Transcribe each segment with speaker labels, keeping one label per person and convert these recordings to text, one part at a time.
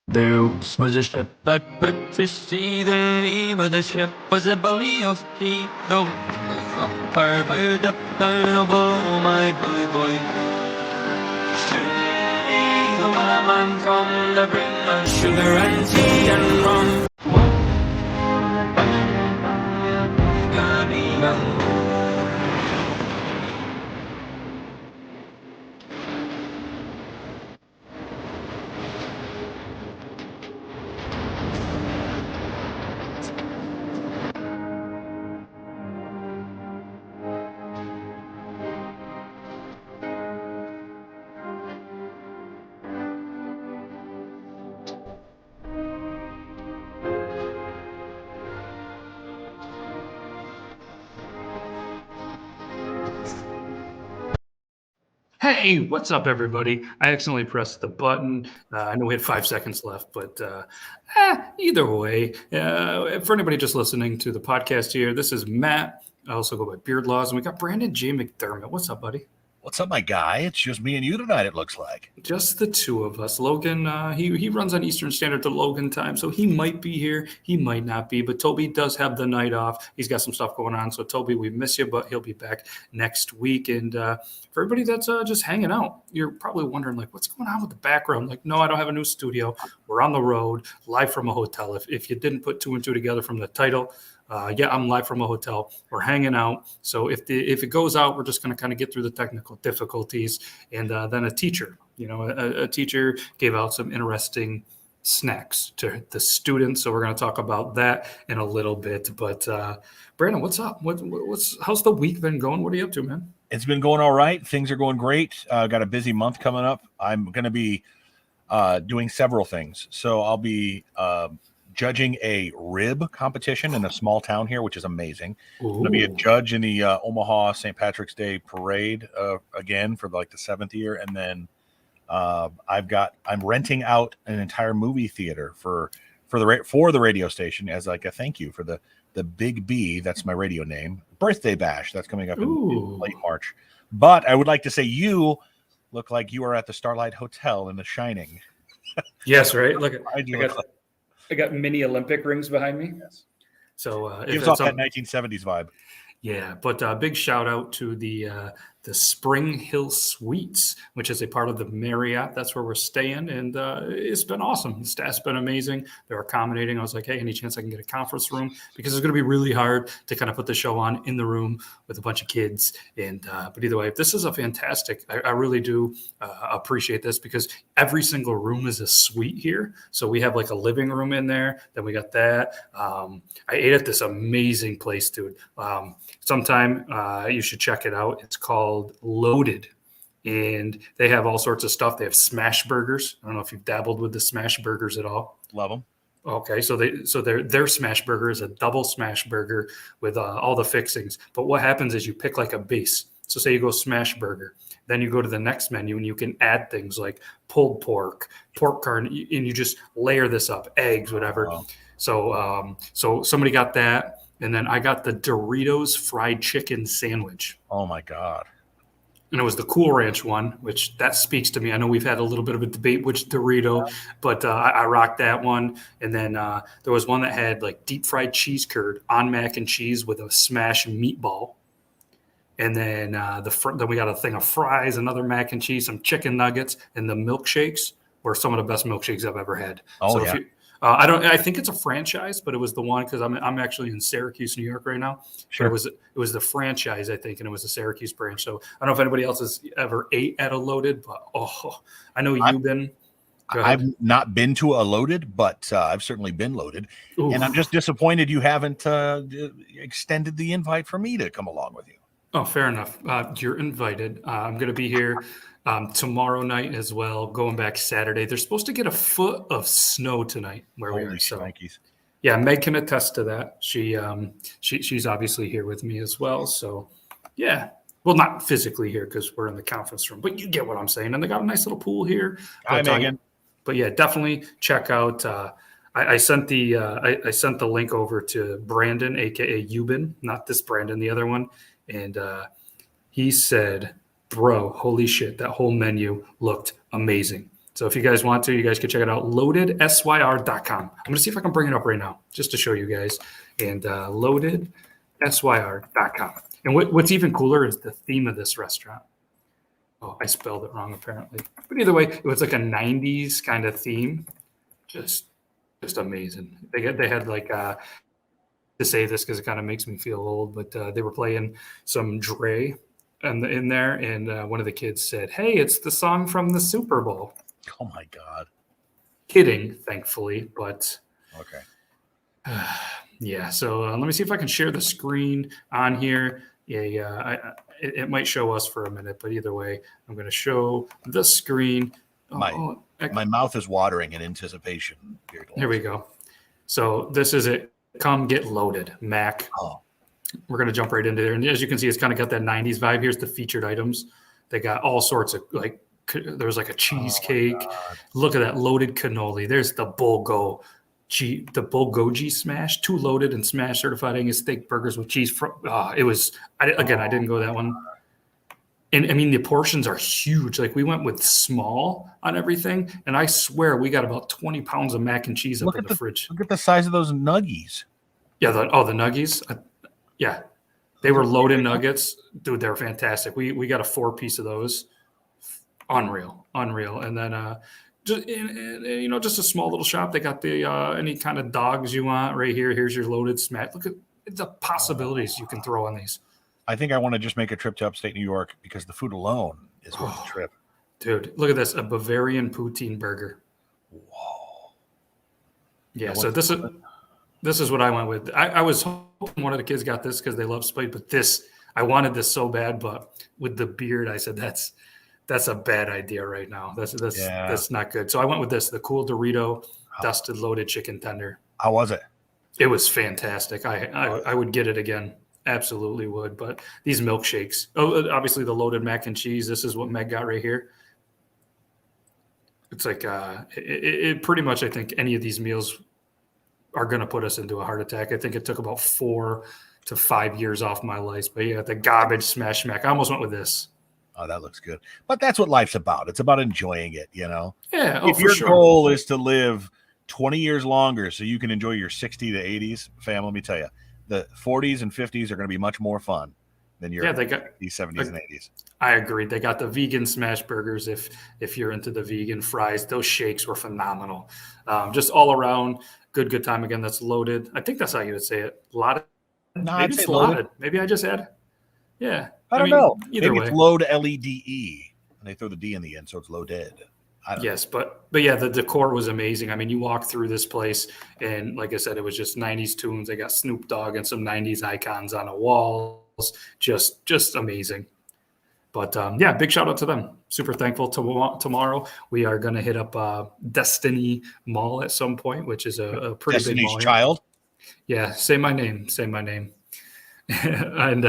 Speaker 1: There was a ship that put to sea. The name of the ship was a belly of tea. No, fire fired up down below, my bully boy. Today the man come to bring us sugar and tea and rum.
Speaker 2: Hey, what's up, everybody? I accidentally pressed the button. I know we had 5 seconds left, but either way, for anybody just listening to the podcast here, this is Matt. I also go by Beard Laws, and we got Brandon J McDermott. What's up, buddy?
Speaker 3: What's up, my guy? It's just me and you tonight, it looks like.
Speaker 2: Just the two of us. Logan, he runs on Eastern Standard to Logan time, so he might be here. He might not be, but Toby does have the night off. He's got some stuff going on. So, Toby, we miss you, but he'll be back next week. And for everybody that's just hanging out, you're probably wondering, like, what's going on with the background? Like, no, I don't have a new studio. We're on the road, live from a hotel. If you didn't put two and two together from the title, yeah, I'm live from a hotel. We're hanging out. So if it goes out, we're just going to kind of get through the technical difficulties. And then a teacher, a teacher gave out some interesting snacks to the students. So we're going to talk about that in a little bit. But Brandon, what's up? How's the week been going? What are you up to, man?
Speaker 3: It's been going all right. Things are going great. Got a busy month coming up. I'm going to be doing several things. So I'll be judging a rib competition in a small town here, which is amazing. I'm going to be a judge in the Omaha St. Patrick's Day parade again for like the 7th year. And then I'm renting out an entire movie theater for the radio station as like a thank you for the Big B. That's my radio name. Birthday bash. That's coming up in late March. But I would like to say you look like you are at the Starlight Hotel in The Shining.
Speaker 2: Yes, right. Look, I got mini Olympic rings behind me.
Speaker 3: Yes.
Speaker 2: So
Speaker 3: gives off that 1970s vibe.
Speaker 2: Yeah, but big shout out to the Spring Hill Suites, which is a part of the Marriott. That's where we're staying, and it's been awesome. The staff's been amazing. They're accommodating. I was like, hey, any chance I can get a conference room? Because it's going to be really hard to kind of put the show on in the room with a bunch of kids. And but either way, this is a fantastic. I really do appreciate this because every single room is a suite here. So we have like a living room in there. Then we got that. I ate at this amazing place, dude. Sometime you should check it out. It's called Loaded, and they have all sorts of stuff. They have smash burgers. I don't know if you've dabbled with the smash burgers at all.
Speaker 3: Love them.
Speaker 2: Okay, so their smash burger is a double smash burger with all the fixings. But what happens is you pick like a base. So say you go smash burger, then you go to the next menu and you can add things like pulled pork, pork carne, and you just layer this up, eggs, whatever. Wow. So somebody got that. And then I got the Doritos fried chicken sandwich.
Speaker 3: Oh, my God.
Speaker 2: And it was the Cool Ranch one, which that speaks to me. I know we've had a little bit of a debate which Dorito, but I rocked that one. And then there was one that had like deep fried cheese curd on mac and cheese with a smashed meatball. And then then we got a thing of fries, another mac and cheese, some chicken nuggets, and the milkshakes were some of the best milkshakes I've ever had.
Speaker 3: Oh, so yeah.
Speaker 2: I think it's a franchise, but it was the one because I'm actually in Syracuse, New York right now.
Speaker 3: Sure.
Speaker 2: It was the franchise, I think, and it was the Syracuse branch. So I don't know if anybody else has ever ate at a Loaded, but I know you've been.
Speaker 3: I've not been to a Loaded, but I've certainly been loaded. Ooh. And I'm just disappointed you haven't extended the invite for me to come along with you.
Speaker 2: Oh, fair enough. You're invited. I'm going to be here tomorrow night as well, going back Saturday. They're supposed to get a foot of snow tonight where we are. So, yeah, Meg can attest to that. She's obviously here with me as well. So, yeah. Well, not physically here because we're in the conference room, but you get what I'm saying. And they got a nice little pool here.
Speaker 3: Hi, Megan.
Speaker 2: But yeah, definitely check out. I sent the link over to Brandon, aka Eubin, not this Brandon, the other one. And he said, bro, holy shit, that whole menu looked amazing. So if you guys want to, you guys can check it out, loadedsyr.com. I'm going to see if I can bring it up right now just to show you guys. And loadedsyr.com. And what's even cooler is the theme of this restaurant. Oh, I spelled it wrong apparently. But either way, it was like a 90s kind of theme. Just amazing. They had like to say this because it kind of makes me feel old, but they were playing some Dre in there, and one of the kids said, "Hey, it's the song from the Super Bowl."
Speaker 3: Oh my God.
Speaker 2: Kidding, thankfully, but
Speaker 3: Okay.
Speaker 2: yeah. So let me see if I can share the screen on here. Yeah. It might show us for a minute, but either way, I'm going to show the screen.
Speaker 3: My mouth is watering in anticipation.
Speaker 2: Here we go. So this is it. Come get loaded, Mac.
Speaker 3: Oh.
Speaker 2: We're going to jump right into there. And as you can see, it's kind of got that 90s vibe. Here's the featured items. They got all sorts of like, there's like a cheesecake. Look at that loaded cannoli. There's the Bulgogi smash, 2 loaded and smashed certified Angus steak burgers with cheese. It was, I didn't go that one. And I mean, the portions are huge. Like we went with small on everything. And I swear we got about 20 pounds of mac and cheese up in the fridge.
Speaker 3: Look at the size of those nuggies.
Speaker 2: Yeah. The nuggies. Yeah. They were loaded nuggets. Dude, they're fantastic. We got a 4-piece of those. Unreal. And then just a small little shop. They got the any kind of dogs you want right here. Here's your loaded smash. Look at the possibilities you can throw on these.
Speaker 3: I think I want to just make a trip to upstate New York because the food alone is worth the trip.
Speaker 2: Dude, look at this, a Bavarian poutine burger.
Speaker 3: Whoa.
Speaker 2: Yeah, so this is what I went with. I was hoping one of the kids got this because they love spaghetti, but I wanted this so bad, but with the beard, I said that's a bad idea right now. That's not good. So I went with this, the cool Dorito dusted loaded chicken tender.
Speaker 3: How was it?
Speaker 2: It was fantastic. I would get it again. Absolutely would. But these milkshakes, obviously the loaded mac and cheese. This is what Meg got right here. It's like it pretty much, I think any of these meals are going to put us into a heart attack. I think it took about 4 to 5 years off my life. But yeah, the garbage smash mac. I almost went with this.
Speaker 3: Oh, that looks good. But that's what life's about. It's about enjoying it, you know?
Speaker 2: Yeah.
Speaker 3: If your goal is to live 20 years longer so you can enjoy your 60 to 80s, fam, let me tell you, the 40s and 50s are going to be much more fun than your 50s, 70s, and 80s.
Speaker 2: I agree. They got the vegan smash burgers if you're into the vegan fries. Those shakes were phenomenal. Just all around, good time. Again, that's loaded. I think that's how you would say it. Maybe it's loaded. Maybe I just had. Yeah.
Speaker 3: I don't know.
Speaker 2: Either
Speaker 3: Maybe
Speaker 2: way.
Speaker 3: it's load LEDE. And they throw the D in the end, so it's loaded.
Speaker 2: Yes, but yeah, the decor was amazing. I mean, you walk through this place, and like I said, it was just 90s tunes. They got Snoop Dogg and some 90s icons on the walls. Just amazing. But yeah, big shout out to them. Super thankful. Tomorrow we are going to hit up Destiny Mall at some point, which is a pretty
Speaker 3: Destiny's
Speaker 2: big mall.
Speaker 3: Child.
Speaker 2: Yeah, say my name. And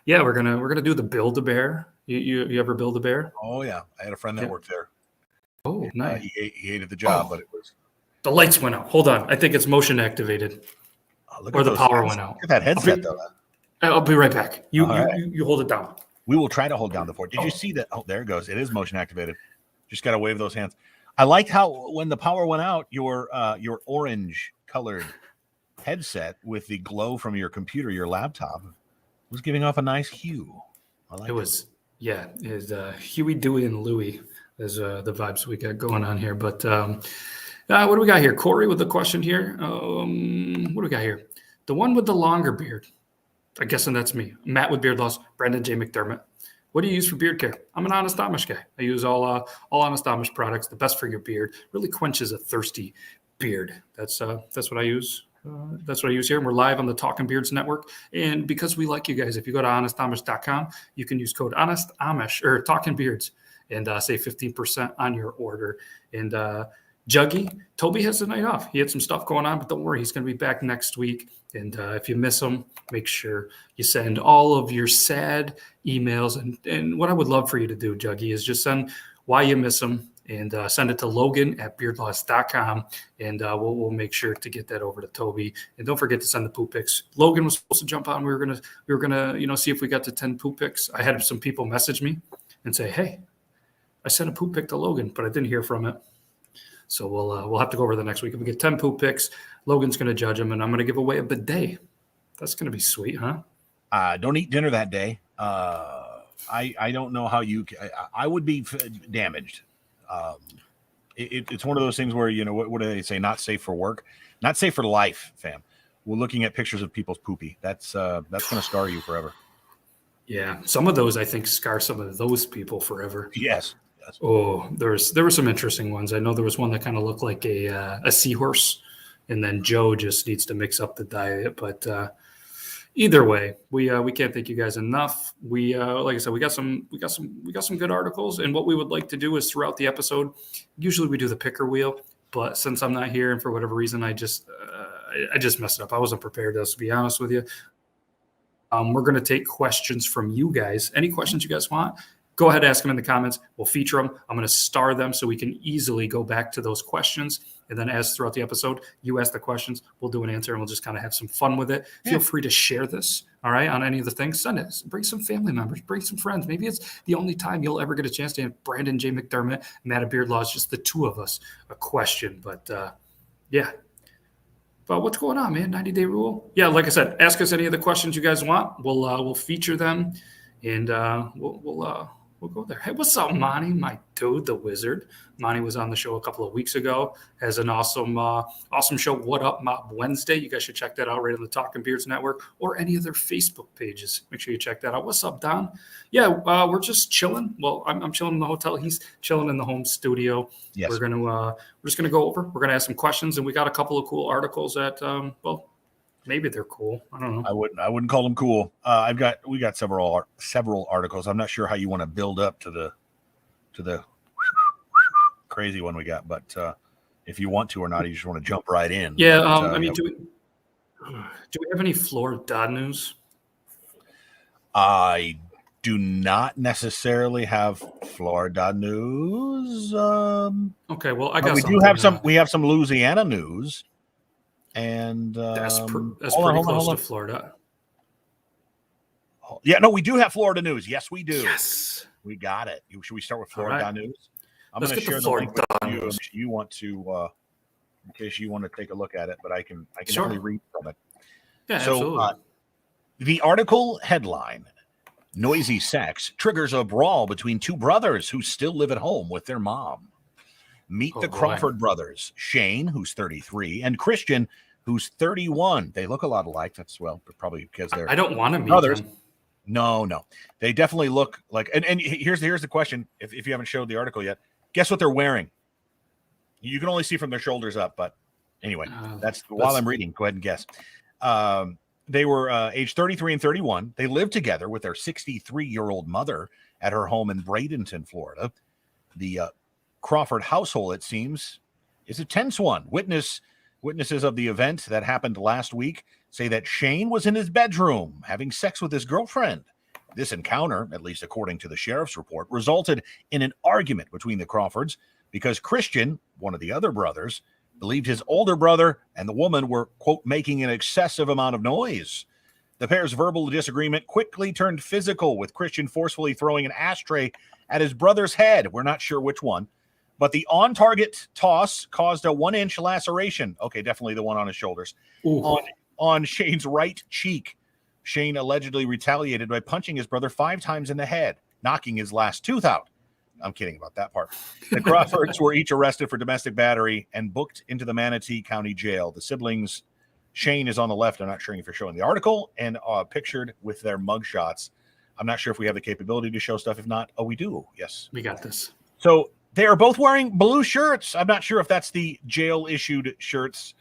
Speaker 2: yeah, we're gonna do the Build-A-Bear. You ever build a bear?
Speaker 3: Oh yeah, I had a friend that worked there.
Speaker 2: Oh, nice.
Speaker 3: He hated the job, but it was.
Speaker 2: The lights went out. Hold on, I think it's motion activated, or the power went out.
Speaker 3: Look at that headset though.
Speaker 2: I'll be right back. You hold it down.
Speaker 3: We will try to hold down the fort. Did you see that? Oh, there it goes. It is motion activated. Just got to wave those hands. I liked how when the power went out, your orange colored headset with the glow from your computer, your laptop, was giving off a nice hue. I like it.
Speaker 2: Yeah, is Huey, Dewey, and Louie is the vibes we got going on here. But what do we got here? Corey with the question here. What do we got here? The one with the longer beard. I'm guessing that's me. Matt with beard loss. Brendan J McDermott. What do you use for beard care? I'm an Honest Amish guy. I use all Honest Amish products. The best for your beard. Really quenches a thirsty beard. That's what I use. That's what I use here. And we're live on the Talking Beards Network. And because we like you guys, if you go to honestamish.com, you can use code HonestAmish or Talking Beards and save 15% on your order. And Juggy, Toby has the night off. He had some stuff going on, but don't worry, he's going to be back next week. And if you miss him, make sure you send all of your sad emails. And what I would love for you to do, Juggy, is just send why you miss him and send it to Logan at beardloss.com. And we'll make sure to get that over to Toby. And don't forget to send the poop pics. Logan was supposed to jump on. We were gonna see if we got to 10 poop pics. I had some people message me and say, hey, I sent a poop pic to Logan, but I didn't hear from it. So we'll have to go over the next week. If we get 10 poop pics, Logan's going to judge them, and I'm going to give away a bidet. That's going to be sweet, huh?
Speaker 3: Don't eat dinner that day. I don't know how you. I would be damaged. It's one of those things where, you know, what do they say? Not safe for work, not safe for life, fam. We're looking at pictures of people's poopy. That's going to scar you forever.
Speaker 2: Yeah, some of those I think scar some of those people forever.
Speaker 3: Yes.
Speaker 2: Oh, there were some interesting ones. I know there was one that kind of looked like a seahorse, and then Joe just needs to mix up the diet. But either way, we can't thank you guys enough. We like I said, we got some good articles, and what we would like to do is throughout the episode. Usually we do the picker wheel, but since I'm not here and for whatever reason, I just messed it up. I wasn't prepared, to be honest with you. We're going to take questions from you guys. Any questions you guys want, go ahead and ask them in the comments. We'll feature them. I'm going to star them so we can easily go back to those questions. And then as throughout the episode, you ask the questions, we'll do an answer, and we'll just kind of have some fun with it. Yeah. Feel free to share this, all right, on any of the things. Send it. Bring some family members. Bring some friends. Maybe it's the only time you'll ever get a chance to have Brandon J McDermott, Matt of Beard Laws, just the two of us, a question. But, yeah. But what's going on, man? 90-day rule? Yeah, like I said, ask us any of the questions you guys want. We'll feature them, and we'll go there. Hey, what's up, Monty? My dude, the wizard. Monty was on the show a couple of weeks ago. Has an awesome show, What Up Mob Wednesday. You guys should check that out right on the Talking Beards Network or any of their Facebook pages. Make sure you check that out. What's up, Don? Yeah, we're just chilling. Well, I'm chilling in the hotel. He's chilling in the home studio. Yes. We're just gonna go over. We're gonna ask some questions, and we got a couple of cool articles that maybe they're cool. I don't know.
Speaker 3: I wouldn't call them cool. We got several articles. I'm not sure how you want to build up to the crazy one we got, but if you want to or not, you just want to jump right in.
Speaker 2: Yeah. Do we have any Florida news?
Speaker 3: I do not necessarily have Florida news.
Speaker 2: Okay. Well, I guess
Speaker 3: we have some Louisiana news. And
Speaker 2: that's pretty close to Florida.
Speaker 3: Yeah, no, we do have Florida news. Yes, we do.
Speaker 2: Yes,
Speaker 3: we got it. Should we start with Florida news? I'm
Speaker 2: going to share the link with
Speaker 3: you if you want to, in case you want to take a look at it. But I can only read from it.
Speaker 2: Yeah, absolutely.
Speaker 3: The article headline: Noisy sex triggers a brawl between two brothers who still live at home with their mom. Meet the Crawford brothers, Shane, who's 33, and Christian, who's 31. They look a lot alike. That's probably because they're.
Speaker 2: I don't want to meet
Speaker 3: brothers.
Speaker 2: them.
Speaker 3: No, they definitely look like. And here's the question: if you haven't showed the article yet, guess what they're wearing? You can only see from their shoulders up, but anyway, while I'm reading, go ahead and guess. They were age 33 and 31. They lived together with their 63-year-old mother at her home in Bradenton, Florida. The Crawford household, it seems, is a tense one. Witnesses of the event that happened last week say that Shane was in his bedroom having sex with his girlfriend. This encounter, at least according to the sheriff's report, resulted in an argument between the Crawfords because Christian, one of the other brothers, believed his older brother and the woman were, quote, making an excessive amount of noise. The pair's verbal disagreement quickly turned physical, with Christian forcefully throwing an ashtray at his brother's head. We're not sure which one. But the on-target toss caused a 1-inch laceration. Okay, definitely the one on his shoulders. On Shane's right cheek. Shane allegedly retaliated by punching his brother 5 times in the head, knocking his last tooth out. I'm kidding about that part. The Crawfords were each arrested for domestic battery and booked into the Manatee County Jail. The siblings, Shane is on the left. I'm not sure if you're showing the article, and pictured with their mugshots. I'm not sure if we have the capability to show stuff. If not, we do. Yes.
Speaker 2: We got this.
Speaker 3: So they are both wearing blue shirts. I'm not sure if that's the jail-issued shirts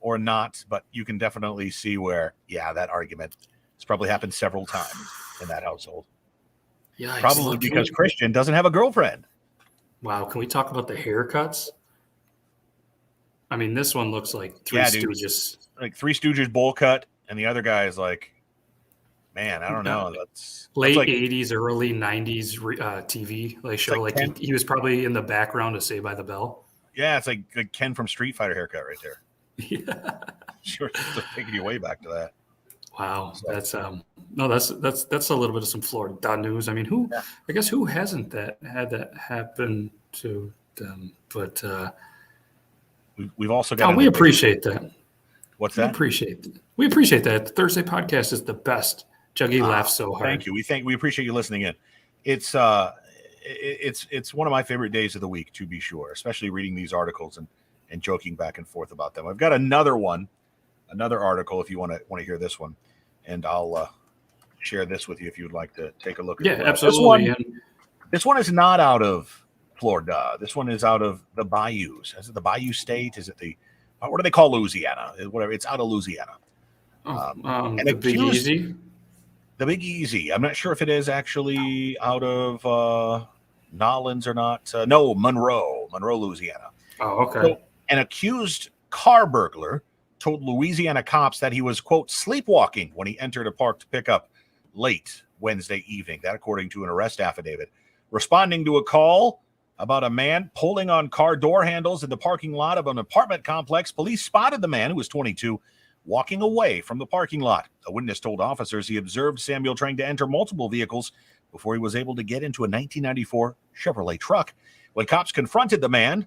Speaker 3: or not, but you can definitely see where, that argument has probably happened several times in that household.
Speaker 2: Yeah,
Speaker 3: probably because Christian doesn't have a girlfriend.
Speaker 2: Wow, can we talk about the haircuts? I mean, this one looks like Three Stooges.
Speaker 3: Like Three Stooges bowl cut, and the other guy is like, man, I don't know. That's
Speaker 2: late 80s, early 90s TV show. Like he was probably in the background of Saved by the Bell.
Speaker 3: Yeah, it's like Ken from Street Fighter haircut right there.
Speaker 2: Yeah.
Speaker 3: Sure, just taking you way back to that.
Speaker 2: Wow,
Speaker 3: So,
Speaker 2: that's no, that's a little bit of some Florida news. I mean,
Speaker 3: yeah,
Speaker 2: I guess who hasn't had that happen to them? But
Speaker 3: we've also got an
Speaker 2: we
Speaker 3: addition.
Speaker 2: appreciate that.
Speaker 3: What's that?
Speaker 2: We appreciate that. The Thursday podcast is the best. Juggy laughs so hard.
Speaker 3: Thank you. We appreciate you listening in. It's it's one of my favorite days of the week, to be sure, especially reading these articles and joking back and forth about them. I've got another article if you want to hear this one, and I'll share this with you if you would like to take a look at
Speaker 2: Yeah,
Speaker 3: it.
Speaker 2: absolutely.
Speaker 3: This one is not out of Florida. This one is out of the bayous. Is it the Bayou State? Is it what do they call Louisiana? Whatever. It's out of Louisiana. And
Speaker 2: the Big Easy.
Speaker 3: The Big Easy. I'm not sure if it is actually out of Nolens or not. No, Monroe, Louisiana.
Speaker 2: Oh, okay.
Speaker 3: So, an accused car burglar told Louisiana cops that he was, quote, sleepwalking when he entered a parked pickup late Wednesday evening. That according to an arrest affidavit. Responding to a call about a man pulling on car door handles in the parking lot of an apartment complex, police spotted the man, who was 22, walking away from the parking lot. A witness told officers he observed Samuel trying to enter multiple vehicles before he was able to get into a 1994 Chevrolet truck. When cops confronted the man,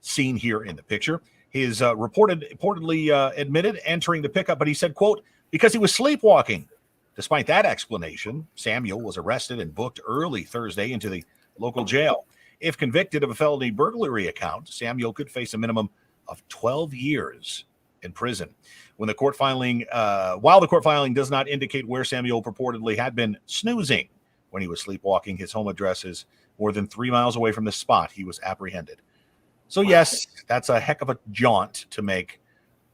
Speaker 3: seen here in the picture, his reportedly admitted entering the pickup, but he said, quote, because he was sleepwalking. Despite that explanation, Samuel was arrested and booked early Thursday into the local jail. If convicted of a felony burglary account, Samuel could face a minimum of 12 years in prison. While the court filing does not indicate where Samuel purportedly had been snoozing when he was sleepwalking, his home address is more than 3 miles away from the spot he was apprehended. So yes, that's a heck of a jaunt to make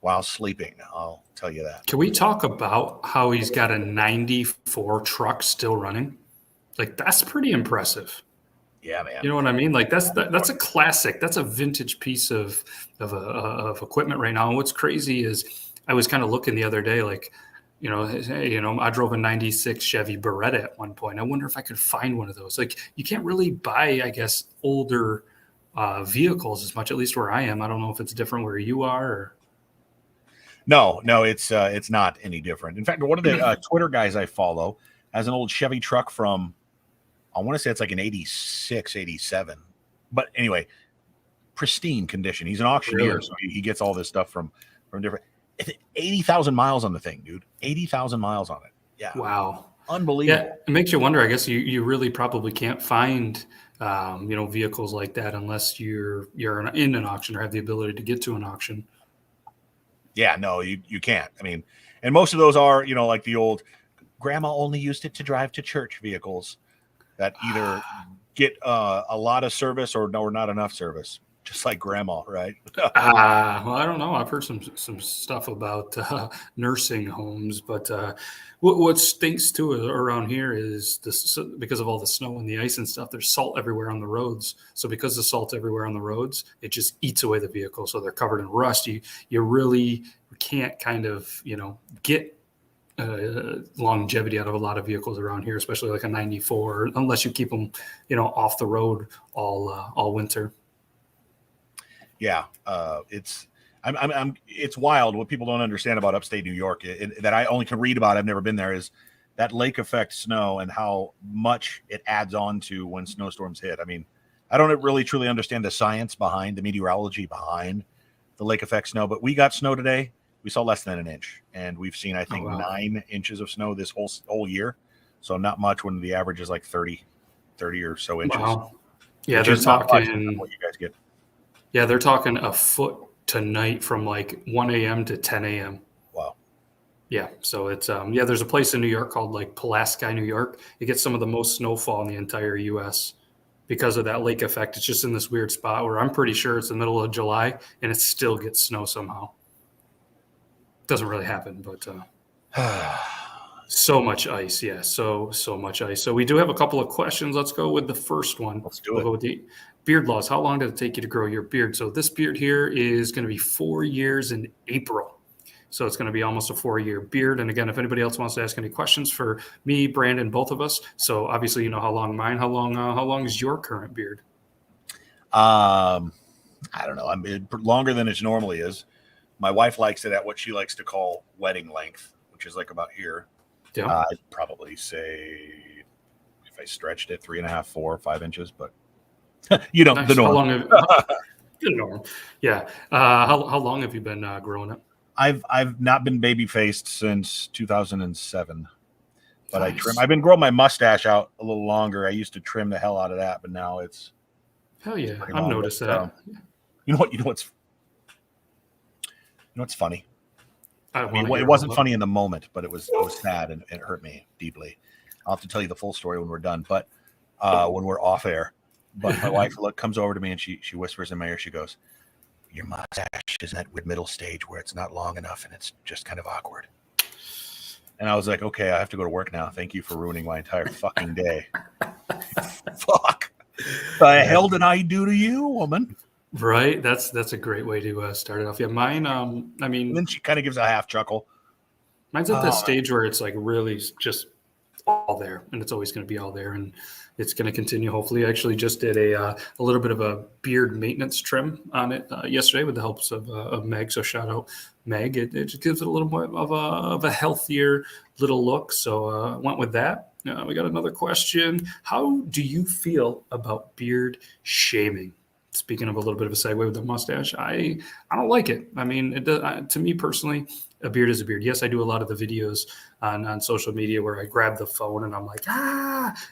Speaker 3: while sleeping. I'll tell you that.
Speaker 2: Can we talk about how he's got a 94 truck still running? Like, that's pretty impressive.
Speaker 3: Yeah, man.
Speaker 2: You know what I mean? Like, that's a classic. That's a vintage piece of equipment right now. And what's crazy is I was kind of looking the other day, like, I drove a 96 Chevy Beretta at one point. I wonder if I could find one of those. Like, you can't really buy, I guess, older vehicles as much, at least where I am. I don't know if it's different where you are. Or...
Speaker 3: No, it's not any different. In fact, one of the Twitter guys I follow has an old Chevy truck from, I want to say it's like an 86, 87. But anyway, pristine condition. He's an auctioneer,
Speaker 2: Really?
Speaker 3: so he gets all this stuff from different. 80,000 miles on the thing, dude. 80,000 miles on it. Yeah.
Speaker 2: Wow.
Speaker 3: Unbelievable.
Speaker 2: Yeah, it makes you wonder. I guess you really probably can't find vehicles like that unless you're in an auction or have the ability to get to an auction.
Speaker 3: Yeah, no, you can't. I mean, and most of those are, like the old grandma only used it to drive to church vehicles that either get a lot of service or not enough service, just like grandma, right?
Speaker 2: Well, I don't know. I've heard some stuff about nursing homes, but what stinks too around here is this, because of all the snow and the ice and stuff. There's salt everywhere on the roads. So because the salt everywhere on the roads, it just eats away the vehicle. So they're covered in rust. You really can't kind of get longevity out of a lot of vehicles around here, especially like a 94, unless you keep them off the road all winter.
Speaker 3: Yeah, it's wild. What people don't understand about upstate New York that I only can read about, I've never been there, is that lake effect snow and how much it adds on to when snowstorms hit. I mean, I don't really truly understand the science behind the meteorology behind the lake effect snow, but we got snow today. We saw less than an inch, and we've seen, I think, 9 inches of snow this whole year. So not much when the average is like 30 or so inches.
Speaker 2: Wow. Yeah, they're talking
Speaker 3: what you guys get.
Speaker 2: Yeah, they're talking a foot tonight from like 1 a.m. to 10 a.m.
Speaker 3: Wow.
Speaker 2: Yeah, so it's there's a place in New York called like Pulaski, New York. It gets some of the most snowfall in the entire U.S. because of that lake effect. It's just in this weird spot where I'm pretty sure it's the middle of July and it still gets snow somehow. Doesn't really happen, but so much ice. Yeah, so much ice. So we do have a couple of questions. Let's go with the first one.
Speaker 3: Let's do it.
Speaker 2: We'll go with the beard laws. How long did it take you to grow your beard? So this beard here is going to be 4 years in April. So it's going to be almost a 4-year beard. And again, if anybody else wants to ask any questions for me, Brandon, both of us. So obviously, you know how long mine. How long is your current beard?
Speaker 3: I don't know. I mean, longer than it normally is. My wife likes it at what she likes to call wedding length, which is like about here.
Speaker 2: Yeah.
Speaker 3: I'd probably say if I stretched it 3.5, 4, 5 inches, but you know,
Speaker 2: Nice.
Speaker 3: the
Speaker 2: How
Speaker 3: norm.
Speaker 2: long have the norm? Yeah. How long have you been growing it?
Speaker 3: I've not been baby faced since 2007, but I trim.
Speaker 2: Nice.
Speaker 3: I've been growing my mustache out a little longer. I used to trim the hell out of that, but now it's
Speaker 2: Hell yeah.
Speaker 3: pretty
Speaker 2: I've
Speaker 3: long.
Speaker 2: noticed
Speaker 3: But,
Speaker 2: that.
Speaker 3: you know what's funny?
Speaker 2: I
Speaker 3: I mean,
Speaker 2: want to
Speaker 3: it
Speaker 2: hear
Speaker 3: wasn't
Speaker 2: about
Speaker 3: funny in the moment, but it was sad and it hurt me deeply. I'll have to tell you the full story when we're done, but when we're off air. But my wife comes over to me and she whispers in my ear. She goes, "Your mustache is in that weird middle stage where it's not long enough and it's just kind of awkward." And I was like, "Okay, I have to go to work now. Thank you for ruining my entire fucking day." Fuck. The hell did I do to you, woman?
Speaker 2: Right. That's a great way to start it off. Yeah. Mine. I
Speaker 3: And
Speaker 2: mean,
Speaker 3: then she kind of gives a half chuckle.
Speaker 2: mine's at the
Speaker 3: Oh,
Speaker 2: stage where it's like really just all there, and it's always going to be all there, and it's going to continue. Hopefully, I actually just did a little bit of a beard maintenance trim on it yesterday with the helps of Meg. So shout out Meg. It just gives it a little more of a healthier little look. So went with that. We got another question. How do you feel about beard shaming? Speaking of a little bit of a segue with the mustache, I don't like it. I mean, it does, to me personally, a beard is a beard. Yes, I do a lot of the videos on social media where I grab the phone and I'm like,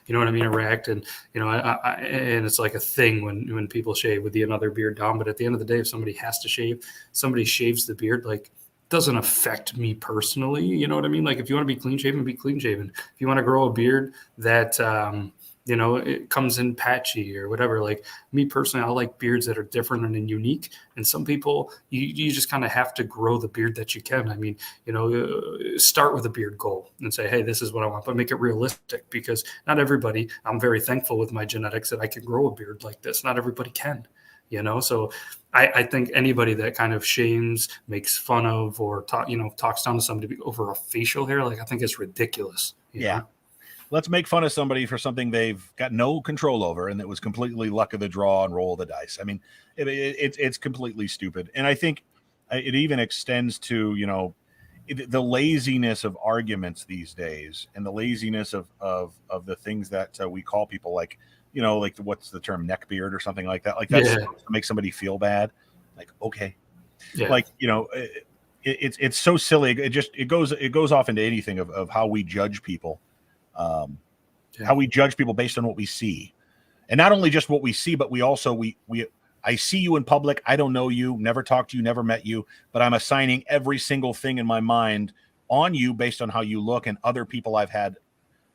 Speaker 2: you know what I mean, erect, and you know, and it's like a thing when people shave with the another beard down. But at the end of the day, if somebody has to shave, somebody shaves the beard. Like, it doesn't affect me personally. You know what I mean? Like, if you want to be clean shaven, be clean shaven. If you want to grow a beard that you know, it comes in patchy or whatever. Like, me personally, I like beards that are different and unique. And some people, you just kind of have to grow the beard that you can. I mean, you know, start with a beard goal and say, hey, this is what I want, but make it realistic, because not everybody, I'm very thankful with my genetics that I can grow a beard like this. Not everybody can, you know? So I think anybody that kind of shames, makes fun of, or talks down to somebody over a facial hair, like, I think it's ridiculous. You
Speaker 3: yeah.
Speaker 2: know?
Speaker 3: Let's make fun of somebody for something they've got no control over and that was completely luck of the draw and roll of the dice. I mean, it's completely stupid. And I think it even extends to, you know, the laziness of arguments these days, and the laziness of the things that we call people, like, you know, like what's the term, neckbeard or something like that. Like, that's supposed to make somebody feel bad. Like, okay.
Speaker 2: Yeah.
Speaker 3: Like, you know, it's so silly. It goes off into anything of how we judge people. How we judge people based on what we see, and not only just what we see, but we also I see you in public. I don't know you, never talked to you, never met you, but I'm assigning every single thing in my mind on you based on how you look and other people I've had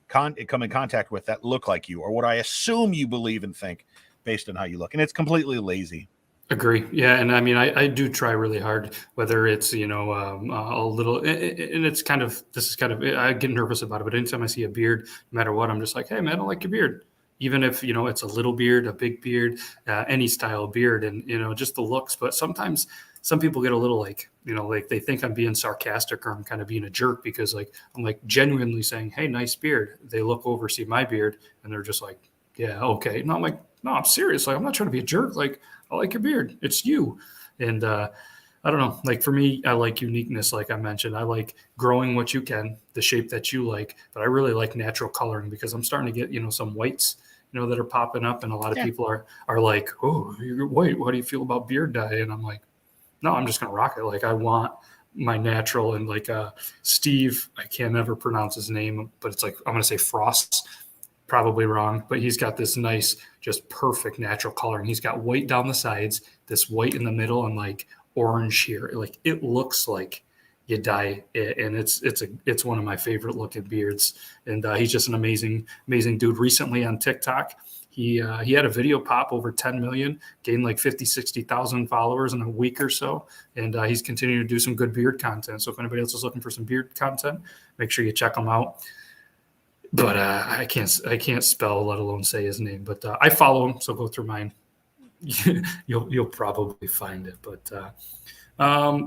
Speaker 3: come in contact with that look like you, or what I assume you believe and think based on how you look. And it's completely lazy.
Speaker 2: Agree. Yeah. And I mean, I do try really hard, whether it's, you know, a little, and it's kind of, this is kind of, I get nervous about it, but anytime I see a beard, no matter what, I'm just like, hey, man, I don't like your beard. Even if, you know, it's a little beard, a big beard, any style of beard, and, you know, just the looks. But sometimes some people get a little, like, you know, like they think I'm being sarcastic or I'm kind of being a jerk, because, like, I'm like genuinely saying, hey, nice beard. They look over, see my beard, and they're just like, yeah, okay. And I'm like, no, I'm serious. Like, I'm not trying to be a jerk. Like, I like your beard. It's you. And I don't know. Like, for me, I like uniqueness. Like I mentioned, I like growing what you can, the shape that you like. But I really like natural coloring, because I'm starting to get, you know, some whites, you know, that are popping up, and a lot of people are like, oh, you're white. What do you feel about beard dye? And I'm like, no, I'm just gonna rock it. Like, I want my natural. And like Steve, I can't ever pronounce his name, but it's like, I'm gonna say Frost. Probably wrong, but he's got this nice, just perfect natural coloring. He's got white down the sides, this white in the middle, and like orange here. Like, it looks like you dye it, and it's one of my favorite looking beards. And he's just an amazing dude. Recently on TikTok, he had a video pop over 10 million, gained like 50,000-60,000 followers in a week or so, and he's continuing to do some good beard content. So if anybody else is looking for some beard content, make sure you check him out. But I can't spell, let alone say his name. But I follow him, so go through mine. You'll probably find it. But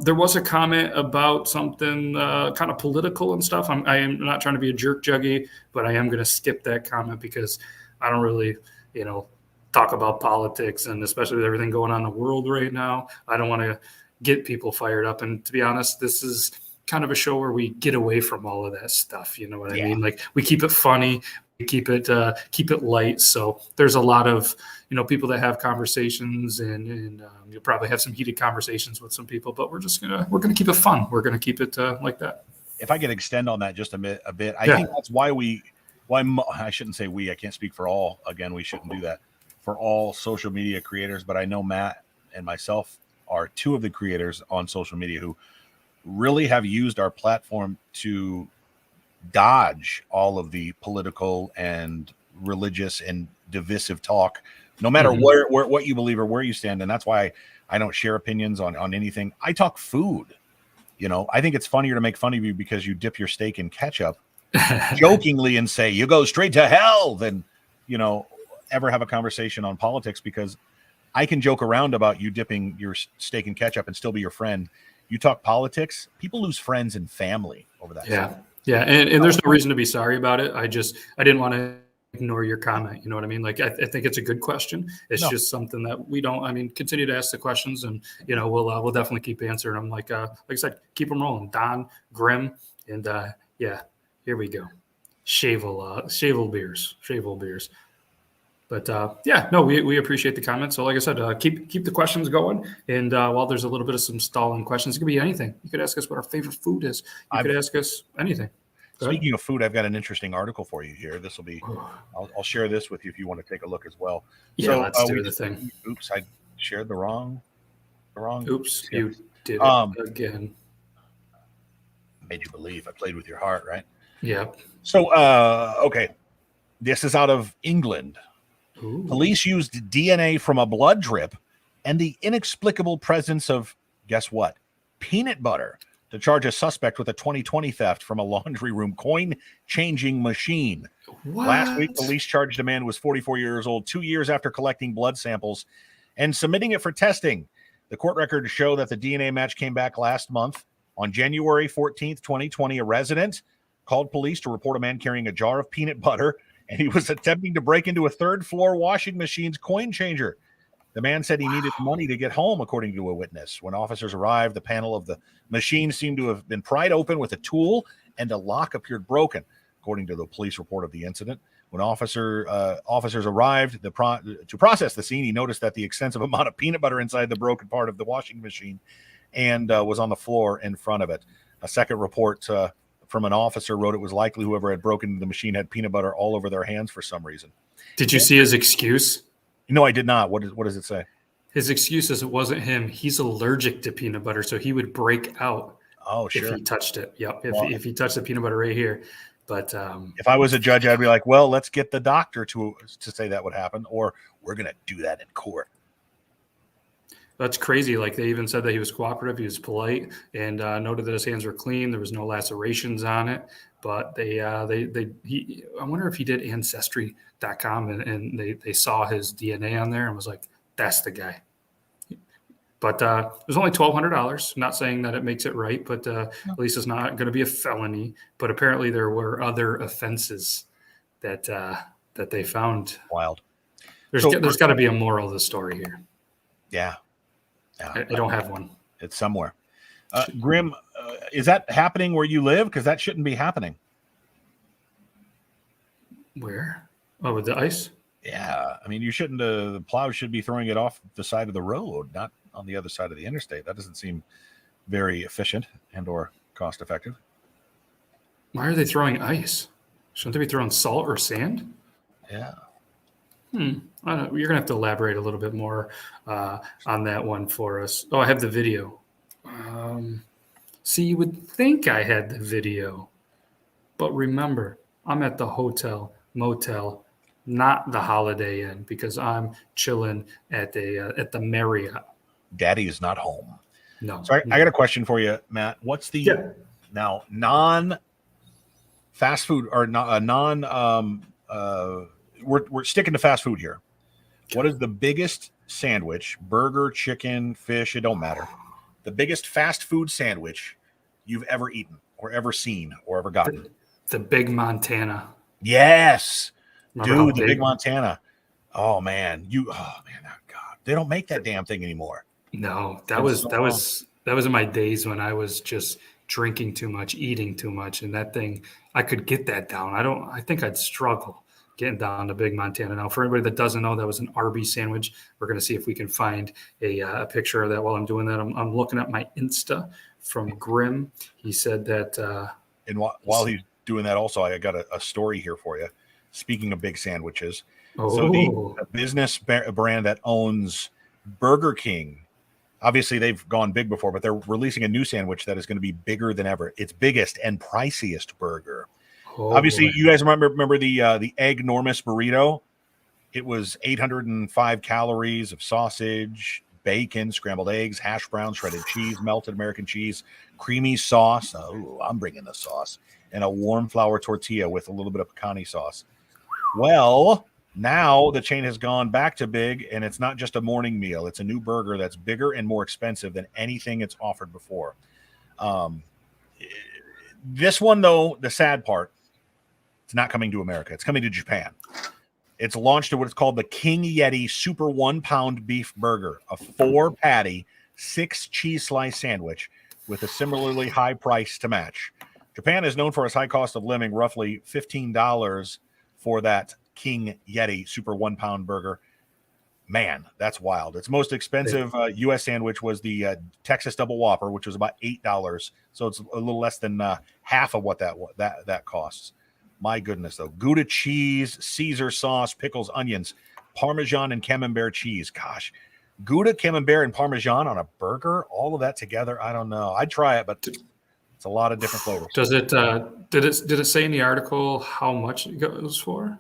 Speaker 2: there was a comment about something kind of political and stuff. I am not trying to be a jerk juggy, but I am going to skip that comment, because I don't really, you know, talk about politics, and especially with everything going on in the world right now. I don't want to get people fired up. And to be honest, this is kind of a show where we get away from all of that stuff. You know what I
Speaker 3: Yeah.
Speaker 2: mean? Like we keep it funny, we keep it light. So there's a lot of, people that have conversations, and you'll probably have some heated conversations with some people, but we're gonna keep it fun. We're gonna keep it like that.
Speaker 3: If I could extend on that just a bit, I
Speaker 2: Yeah.
Speaker 3: think that's why I shouldn't say we, I can't speak for all. Again, we shouldn't do that for all social media creators, but I know Matt and myself are two of the creators on social media who really have used our platform to dodge all of the political and religious and divisive talk, no matter where what you believe or where you stand. And that's why I don't share opinions on anything. I talk food. I think it's funnier to make fun of you because you dip your steak in ketchup jokingly and say you go straight to hell than, ever have a conversation on politics, because I can joke around about you dipping your steak in ketchup and still be your friend. You talk politics, people lose friends and family over that.
Speaker 2: Yeah. Yeah. And there's no reason to be sorry about it. I didn't want to ignore your comment. You know what I mean? Like, I think it's a good question. It's just something that we don't, continue to ask the questions, and, we'll definitely keep answering them. Like I said, keep them rolling. Don, Grim, and here we go. Shavel beers. But we appreciate the comments. So like I said, keep the questions going. And while there's a little bit of some stalling questions, it could be anything. You could ask us what our favorite food is. You could ask us anything.
Speaker 3: Speaking of food, I've got an interesting article for you here. This will be, I'll share this with you if you want to take a look as well.
Speaker 2: Yeah, so, let's do the thing.
Speaker 3: Oops, I shared the wrong.
Speaker 2: Oops, you did it again.
Speaker 3: Made you believe. I played with your heart, right?
Speaker 2: Yeah.
Speaker 3: So, okay. This is out of England. Ooh. Police used DNA from a blood drip and the inexplicable presence of, guess what? Peanut butter to charge a suspect with a 2020 theft from a laundry room coin-changing machine. What? Last week, police charged a man who was 44 years old 2 years after collecting blood samples and submitting it for testing. The court records show that the DNA match came back last month. On January 14th, 2020, a resident called police to report a man carrying a jar of peanut butter, and he was attempting to break into a third-floor washing machine's coin changer. The man said he needed money to get home, according to a witness. When officers arrived, the panel of the machine seemed to have been pried open with a tool, and a lock appeared broken, according to the police report of the incident. When officers arrived to process the scene, he noticed that the extensive amount of peanut butter inside the broken part of the washing machine and was on the floor in front of it. A second report from an officer wrote it was likely whoever had broken into the machine had peanut butter all over their hands for some reason.
Speaker 2: Did you see his excuse?
Speaker 3: No, I did not. What does it say?
Speaker 2: His excuse is it wasn't him. He's allergic to peanut butter, so he would break out if he touched it. Yep, if he touched the peanut butter right here. But
Speaker 3: if I was a judge, I'd be like, well, let's get the doctor to say that would happen, or we're going to do that in court.
Speaker 2: That's crazy. Like, they even said that he was cooperative, he was polite, and noted that his hands were clean. There was no lacerations on it. But I wonder if he did Ancestry.com and they saw his DNA on there and was like, that's the guy. But it was only $1,200. Not saying that it makes it right, but at least it's not going to be a felony. But apparently there were other offenses that they found.
Speaker 3: Wild.
Speaker 2: There's got to be a moral of the story here.
Speaker 3: Yeah.
Speaker 2: I don't have one.
Speaker 3: It's somewhere. Grim, is that happening where you live? Because that shouldn't be happening.
Speaker 2: Where? Oh, with the ice?
Speaker 3: Yeah. I mean, you shouldn't. The plow should be throwing it off the side of the road, not on the other side of the interstate. That doesn't seem very efficient and or cost effective.
Speaker 2: Why are they throwing ice? Shouldn't they be throwing salt or sand?
Speaker 3: Yeah.
Speaker 2: I don't know. You're going to have to elaborate a little bit more on that one for us. Oh, I have the video. See, you would think I had the video, but remember, I'm at the hotel, motel, not the Holiday Inn, because I'm chilling at the Marriott.
Speaker 3: Daddy is not home.
Speaker 2: No.
Speaker 3: So I got a question for you, Matt. What's the now non-fast food or we're sticking to fast food here. What is the biggest sandwich, burger, chicken, fish, it don't matter, the biggest fast food sandwich you've ever eaten or ever seen or ever gotten?
Speaker 2: The Big Montana.
Speaker 3: Yes.
Speaker 2: Remember
Speaker 3: Dude, the Big Montana. Oh man, God, they don't make that damn thing anymore.
Speaker 2: No, that was in my days when I was just drinking too much, eating too much, and that thing, I could get that down. I think I'd struggle getting down to Big Montana. Now, for anybody that doesn't know, that was an Arby's sandwich. We're going to see if we can find a picture of that while I'm doing that. I'm looking at my Insta from Grim. He said that.
Speaker 3: And while he's doing that, also, I got a story here for you. Speaking of big sandwiches, so the business brand that owns Burger King, obviously they've gone big before, but they're releasing a new sandwich that is going to be bigger than ever. Its biggest and priciest burger. Obviously, you guys remember the egg enormous burrito? It was 805 calories of sausage, bacon, scrambled eggs, hash browns, shredded cheese, melted American cheese, creamy sauce. Oh, I'm bringing the sauce. And a warm flour tortilla with a little bit of pecani sauce. Well, now the chain has gone back to big, and it's not just a morning meal. It's a new burger that's bigger and more expensive than anything it's offered before. This one, though, the sad part, it's not coming to America. It's coming to Japan. It's launched at what is called the King Yeti Super 1-pound beef burger, a 4-patty, 6 cheese slice sandwich with a similarly high price to match. Japan is known for its high cost of living, roughly $15 for that King Yeti Super 1-pound burger. Man, that's wild. Its most expensive U.S. sandwich was the Texas Double Whopper, which was about $8. So it's a little less than half of what that costs. My goodness, though. Gouda cheese, Caesar sauce, pickles, onions, Parmesan, and Camembert cheese. Gosh, Gouda, Camembert, and Parmesan on a burger, all of that together, I don't know. I'd try it, but it's a lot of different flavors.
Speaker 2: Does it? Did it say in the article how much it goes for?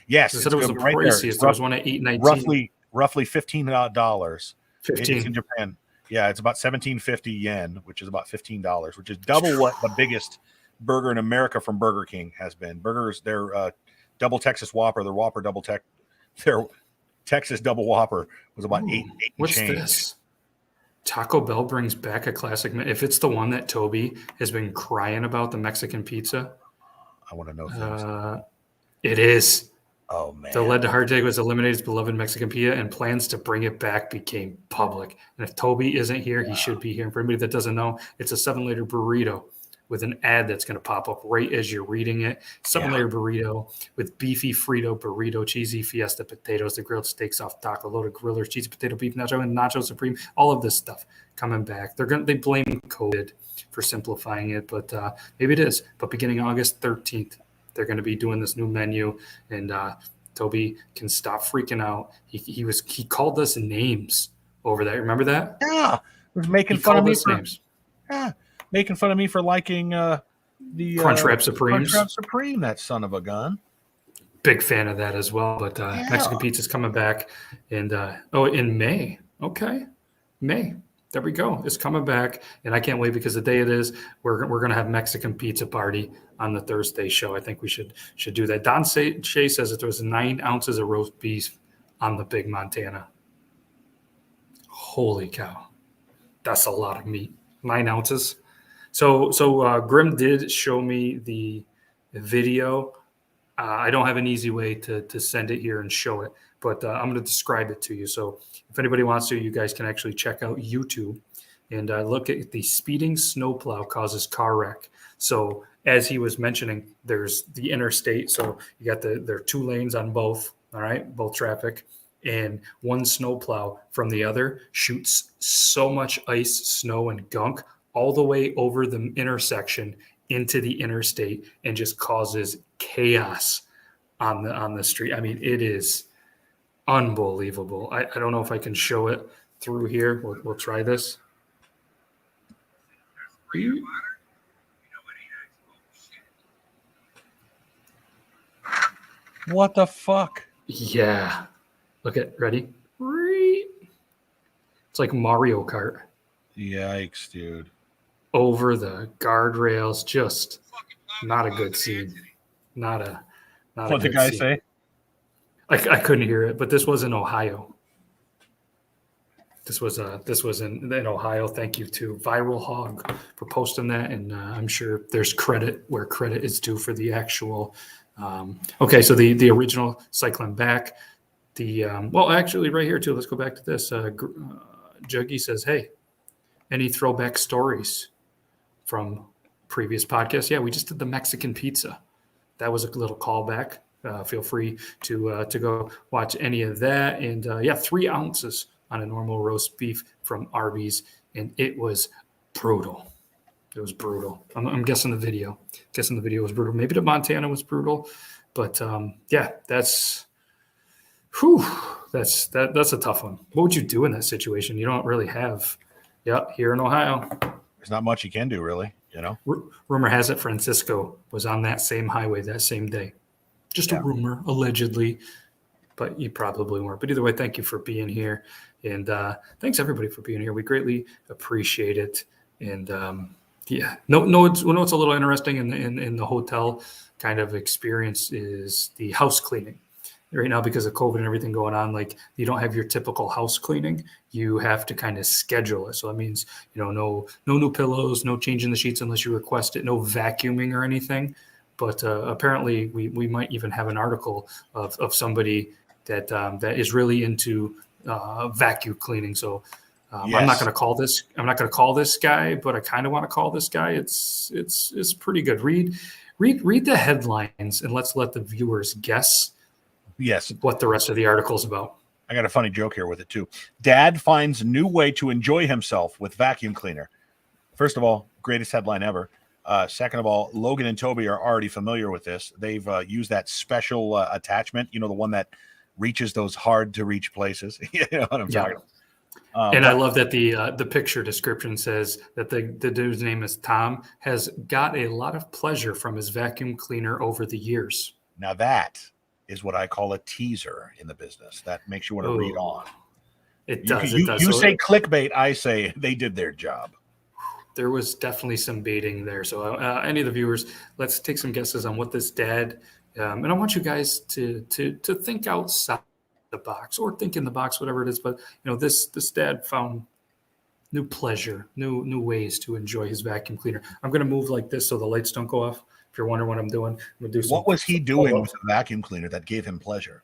Speaker 3: Yes,
Speaker 2: it said it was the priciest. There was one at $8.19.
Speaker 3: Roughly $15.
Speaker 2: 15
Speaker 3: in Japan. Yeah, it's about 1750 yen, which is about $15, which is double what the biggest burger in America from Burger King has been. Burgers, their double Texas Whopper, their Whopper double their Texas double Whopper was about eight.
Speaker 2: What's this? Taco Bell brings back a classic. If it's the one that Toby has been crying about, the Mexican pizza,
Speaker 3: I want to know things.
Speaker 2: It is.
Speaker 3: Oh man!
Speaker 2: The lead to heart attack was eliminated, beloved Mexican pizza, and plans to bring it back became public. And if Toby isn't here, he should be here. And for anybody that doesn't know, it's a 7-layer burrito with an ad that's going to pop up right as you're reading it. 7-layer burrito with beefy Frito burrito, cheesy Fiesta potatoes, the grilled steaks off taco, loaded grillers, cheesy potato beef nacho, and nacho supreme. All of this stuff coming back. They blame COVID for simplifying it, but maybe it is. But beginning August 13th, they're going to be doing this new menu, and Toby can stop freaking out. He called us names over that. Remember that?
Speaker 3: Yeah, he was making fun of me for names. Yeah. Making fun of me for liking the
Speaker 2: Crunchwrap Supremes.
Speaker 3: Crunchwrap Supreme, that son of a gun.
Speaker 2: Big fan of that as well. But Mexican pizza's coming back, and in May. Okay, May. There we go. It's coming back, and I can't wait because the day it is, we're going to have Mexican pizza party on the Thursday show. I think we should do that. Don Shea says that there was 9 ounces of roast beef on the Big Montana. Holy cow, that's a lot of meat. 9 ounces. So Grim did show me the video. I don't have an easy way to send it here and show it, but I'm going to describe it to you. So if anybody wants to, you guys can actually check out YouTube and look at the speeding snowplow causes car wreck. So as he was mentioning, there's the interstate. So you got there are 2 lanes on both, all right, both traffic. And one snowplow from the other shoots so much ice, snow, and gunk all the way over the intersection into the interstate and just causes chaos on the street. I mean, it is unbelievable. I don't know if I can show it through here. We'll try this.
Speaker 3: What the fuck?
Speaker 2: Yeah. Look at, ready? It's like Mario Kart.
Speaker 3: Yikes, dude.
Speaker 2: Over the guardrails, just not a good scene. Not
Speaker 3: what the guy say?
Speaker 2: I couldn't hear it, but this was in Ohio. This was in Ohio. Thank you to Viral Hog for posting that, and I'm sure there's credit where credit is due for the actual. Okay, so the original cycling back. Actually, right here too. Let's go back to this. Juggy says, "Hey, any throwback stories from previous podcasts. Yeah, we just did the Mexican pizza. That was a little callback. Feel free to go watch any of that. And 3 ounces on a normal roast beef from Arby's, and it was brutal. It was brutal. I'm guessing the video. Guessing the video was brutal. Maybe the Montana was brutal, but that's a tough one. What would you do in that situation? You don't really have. Yeah, here in Ohio,
Speaker 3: There's not much you can do, really. You know.
Speaker 2: Rumor has it Francisco was on that same highway that same day. Just a rumor, allegedly, but you probably weren't. But either way, thank you for being here, and thanks everybody for being here. We greatly appreciate it. And no, it's a little interesting in the hotel kind of experience is the house cleaning. Right now, because of COVID and everything going on, like you don't have your typical house cleaning. You have to kind of schedule it. So that means, no new pillows, no changing the sheets unless you request it, no vacuuming or anything. But apparently we might even have an article of somebody that is really into vacuum cleaning. So I'm not going to call this guy, but I kind of want to call this guy. It's pretty good. Read the headlines and let's let the viewers guess.
Speaker 3: Yes.
Speaker 2: What the rest of the article is about.
Speaker 3: I got a funny joke here with it too. Dad finds new way to enjoy himself with vacuum cleaner. First of all, greatest headline ever. Second of all, Logan and Toby are already familiar with this. They've used that special attachment, the one that reaches those hard to reach places. You know what I'm talking about.
Speaker 2: And I love that the picture description says that the dude's name is Tom, has got a lot of pleasure from his vacuum cleaner over the years.
Speaker 3: Now that is what I call a teaser in the business. That makes you want to read on.
Speaker 2: It does.
Speaker 3: You say clickbait, I say they did their job.
Speaker 2: There was definitely some baiting there. So any of the viewers, let's take some guesses on what this dad, and I want you guys to think outside the box or think in the box, whatever it is. But this dad found new pleasure, new ways to enjoy his vacuum cleaner. I'm going to move like this so the lights don't go off. If you're wondering what I'm doing, I'm going to do some.
Speaker 3: What was he doing with the vacuum cleaner that gave him pleasure?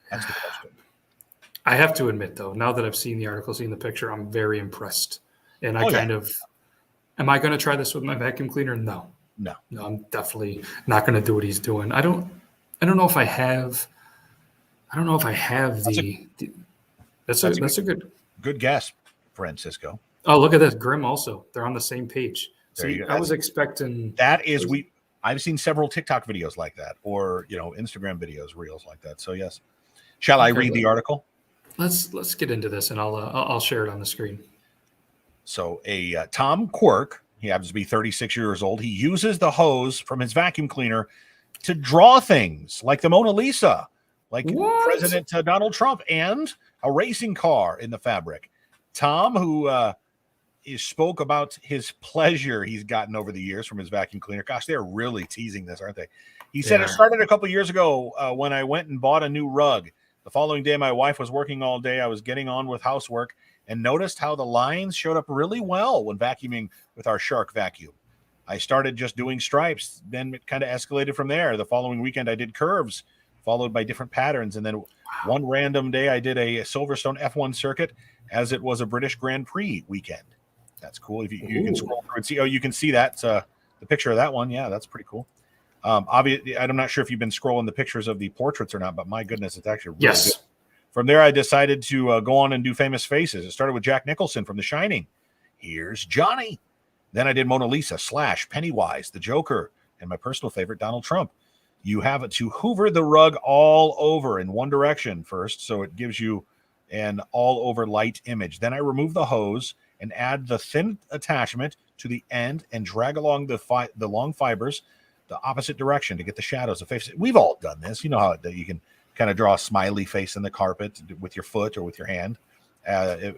Speaker 3: That's the question.
Speaker 2: I have to admit, though, now that I've seen the article, seen the picture, I'm very impressed. And am I going to try this with my vacuum cleaner? No, I'm definitely not going to do what he's doing. I don't know if I have. That's a
Speaker 3: good guess, Francisco.
Speaker 2: Oh, look at this. Grim also. They're on the same page.
Speaker 3: See,
Speaker 2: I was expecting
Speaker 3: I've seen several TikTok videos like that, or Instagram videos, reels like that. So yes, shall I read the article?
Speaker 2: Let's get into this, and I'll share it on the screen.
Speaker 3: So Tom Quirk, he happens to be 36 years old. He uses the hose from his vacuum cleaner to draw things like the Mona Lisa, like President Donald Trump, and a racing car in the fabric. Tom, who spoke about his pleasure he's gotten over the years from his vacuum cleaner. Gosh, they're really teasing this, aren't they? He said, It started a couple years ago when I went and bought a new rug. The following day, my wife was working all day. I was getting on with housework and noticed how the lines showed up really well when vacuuming with our Shark vacuum. I started just doing stripes. Then it kind of escalated from there. The following weekend, I did curves, followed by different patterns. And then one random day, I did a Silverstone F1 circuit as it was a British Grand Prix weekend. That's cool. If you can scroll through and see, you can see that the picture of that one. Yeah, that's pretty cool. Obviously, I'm not sure if you've been scrolling the pictures of the portraits or not, but my goodness, it's actually really good. From there, I decided to go on and do famous faces. It started with Jack Nicholson from The Shining. Here's Johnny. Then I did Mona Lisa / Pennywise, the Joker, and my personal favorite, Donald Trump. You have to hoover the rug all over in one direction first, so it gives you an all-over light image. Then I remove the hose and add the thin attachment to the end and drag along the long fibers the opposite direction to get the shadows of faces. We've all done this. You know how you can kind of draw a smiley face in the carpet with your foot or with your hand.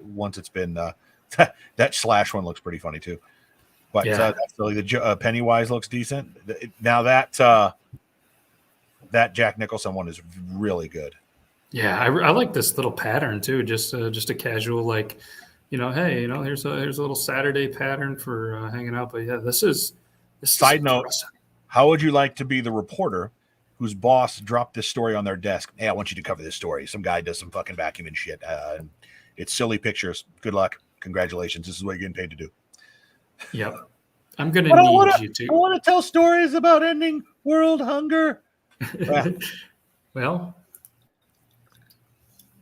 Speaker 3: Once it's been that slash one looks pretty funny too. But that's really the Pennywise looks decent. Now that Jack Nicholson one is really good. Yeah,
Speaker 2: I like this little pattern too. Just a casual hey, here's a little Saturday pattern for hanging out. But yeah, this is
Speaker 3: side note. How would you like to be the reporter whose boss dropped this story on their desk? Hey, I want you to cover this story. Some guy does some fucking vacuuming shit. And it's silly pictures. Good luck. Congratulations. This is what you're getting paid to do.
Speaker 2: Yep. I'm going to
Speaker 3: But
Speaker 2: need you
Speaker 3: I want to tell stories about ending world hunger.
Speaker 2: to. Well,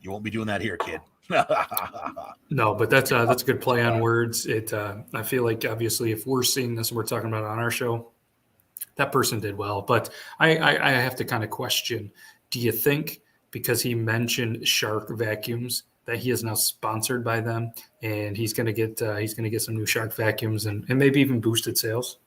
Speaker 3: You won't be doing that here, kid.
Speaker 2: no, but that's a good play on words. I feel like obviously if we're seeing this and we're talking about it on our show, that person did well. But I have to kind of question, do you think because he mentioned Shark vacuums that he is now sponsored by them and he's going to get some new Shark vacuums and maybe even boosted sales?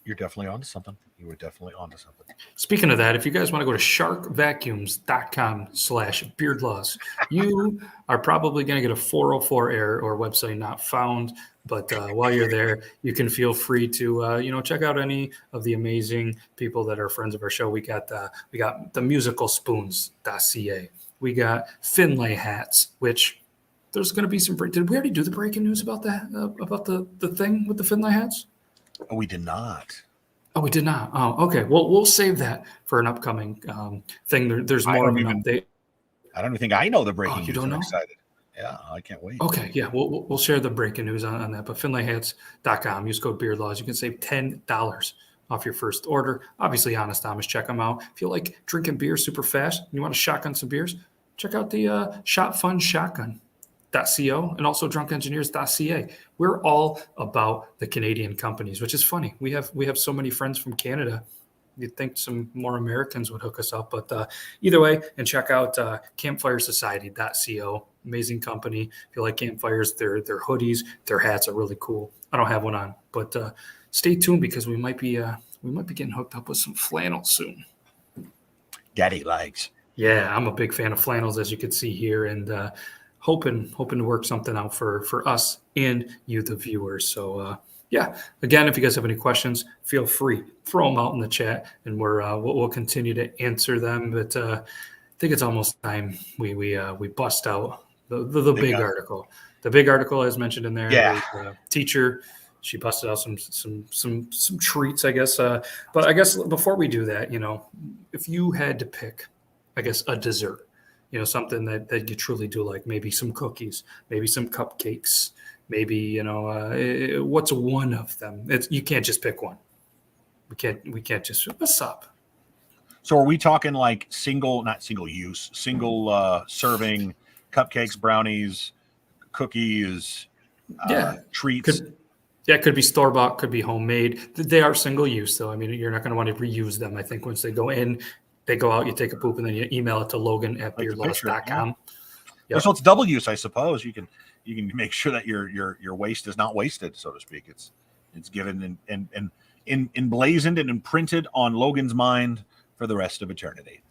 Speaker 3: You're definitely onto something. You were definitely onto something.
Speaker 2: Speaking of that, if you guys want to go to sharkvacuums.com/beardlaws, you are probably going to get a 404 error or website not found. But while you're there, you can feel free to check out any of the amazing people that are friends of our show. We got the musicalspoons.ca. We got Finlay hats, which there's going to be some. Did we already do the breaking news about that? About the thing with the Finlay hats?
Speaker 3: Oh, we did not.
Speaker 2: Oh, we did not. Oh, okay. Well, we'll save that for an upcoming thing. There's more of an update.
Speaker 3: I don't even think I know the breaking news.
Speaker 2: You don't
Speaker 3: I'm
Speaker 2: know?
Speaker 3: excited. Yeah, I can't wait.
Speaker 2: Okay, yeah, we'll share the breaking news on that. But FinlayHats.com, use code BeardLaws. You can save $10 off your first order. Obviously, Honest Thomas, check them out. If you like drinking beer super fast and you want to shotgun some beers, check out the Shot Fun Shotgun.co and also drunkengineers.ca. We're all about the Canadian companies, which is funny. We have so many friends from Canada. You'd think some more Americans would hook us up, but either way, and check out campfiresociety.co. Amazing company. If you like campfires, their hoodies, their hats are really cool. I don't have one on, but stay tuned because we might be getting hooked up with some flannels soon.
Speaker 3: Daddy likes.
Speaker 2: Yeah, I'm a big fan of flannels, as you can see here, and hoping to work something out for us and you, the viewers. So yeah, again, if you guys have any questions, feel free, throw them out in the chat, and we'll continue to answer them. But I think it's almost time we bust out the big article. The big article, as mentioned in there,
Speaker 3: Yeah.
Speaker 2: Teacher. She busted out some treats, I guess. But I guess before we do that, if you had to pick, I guess, a dessert, something that you truly do like, maybe some cookies, maybe some cupcakes, maybe, what's one of them? You can't just pick one. We can't just, what's up?
Speaker 3: So are we talking like not single use, single serving cupcakes, brownies, cookies, treats?
Speaker 2: It could be store-bought, could be homemade. They are single use, though. I mean, you're not going to want to reuse them. I think once they go in, they go out, you take a poop, and then you email it to Logan@beardlaws.com.
Speaker 3: Yep. So it's double use, I suppose. You can make sure that your waste is not wasted, so to speak. It's given and emblazoned and imprinted on Logan's mind for the rest of eternity.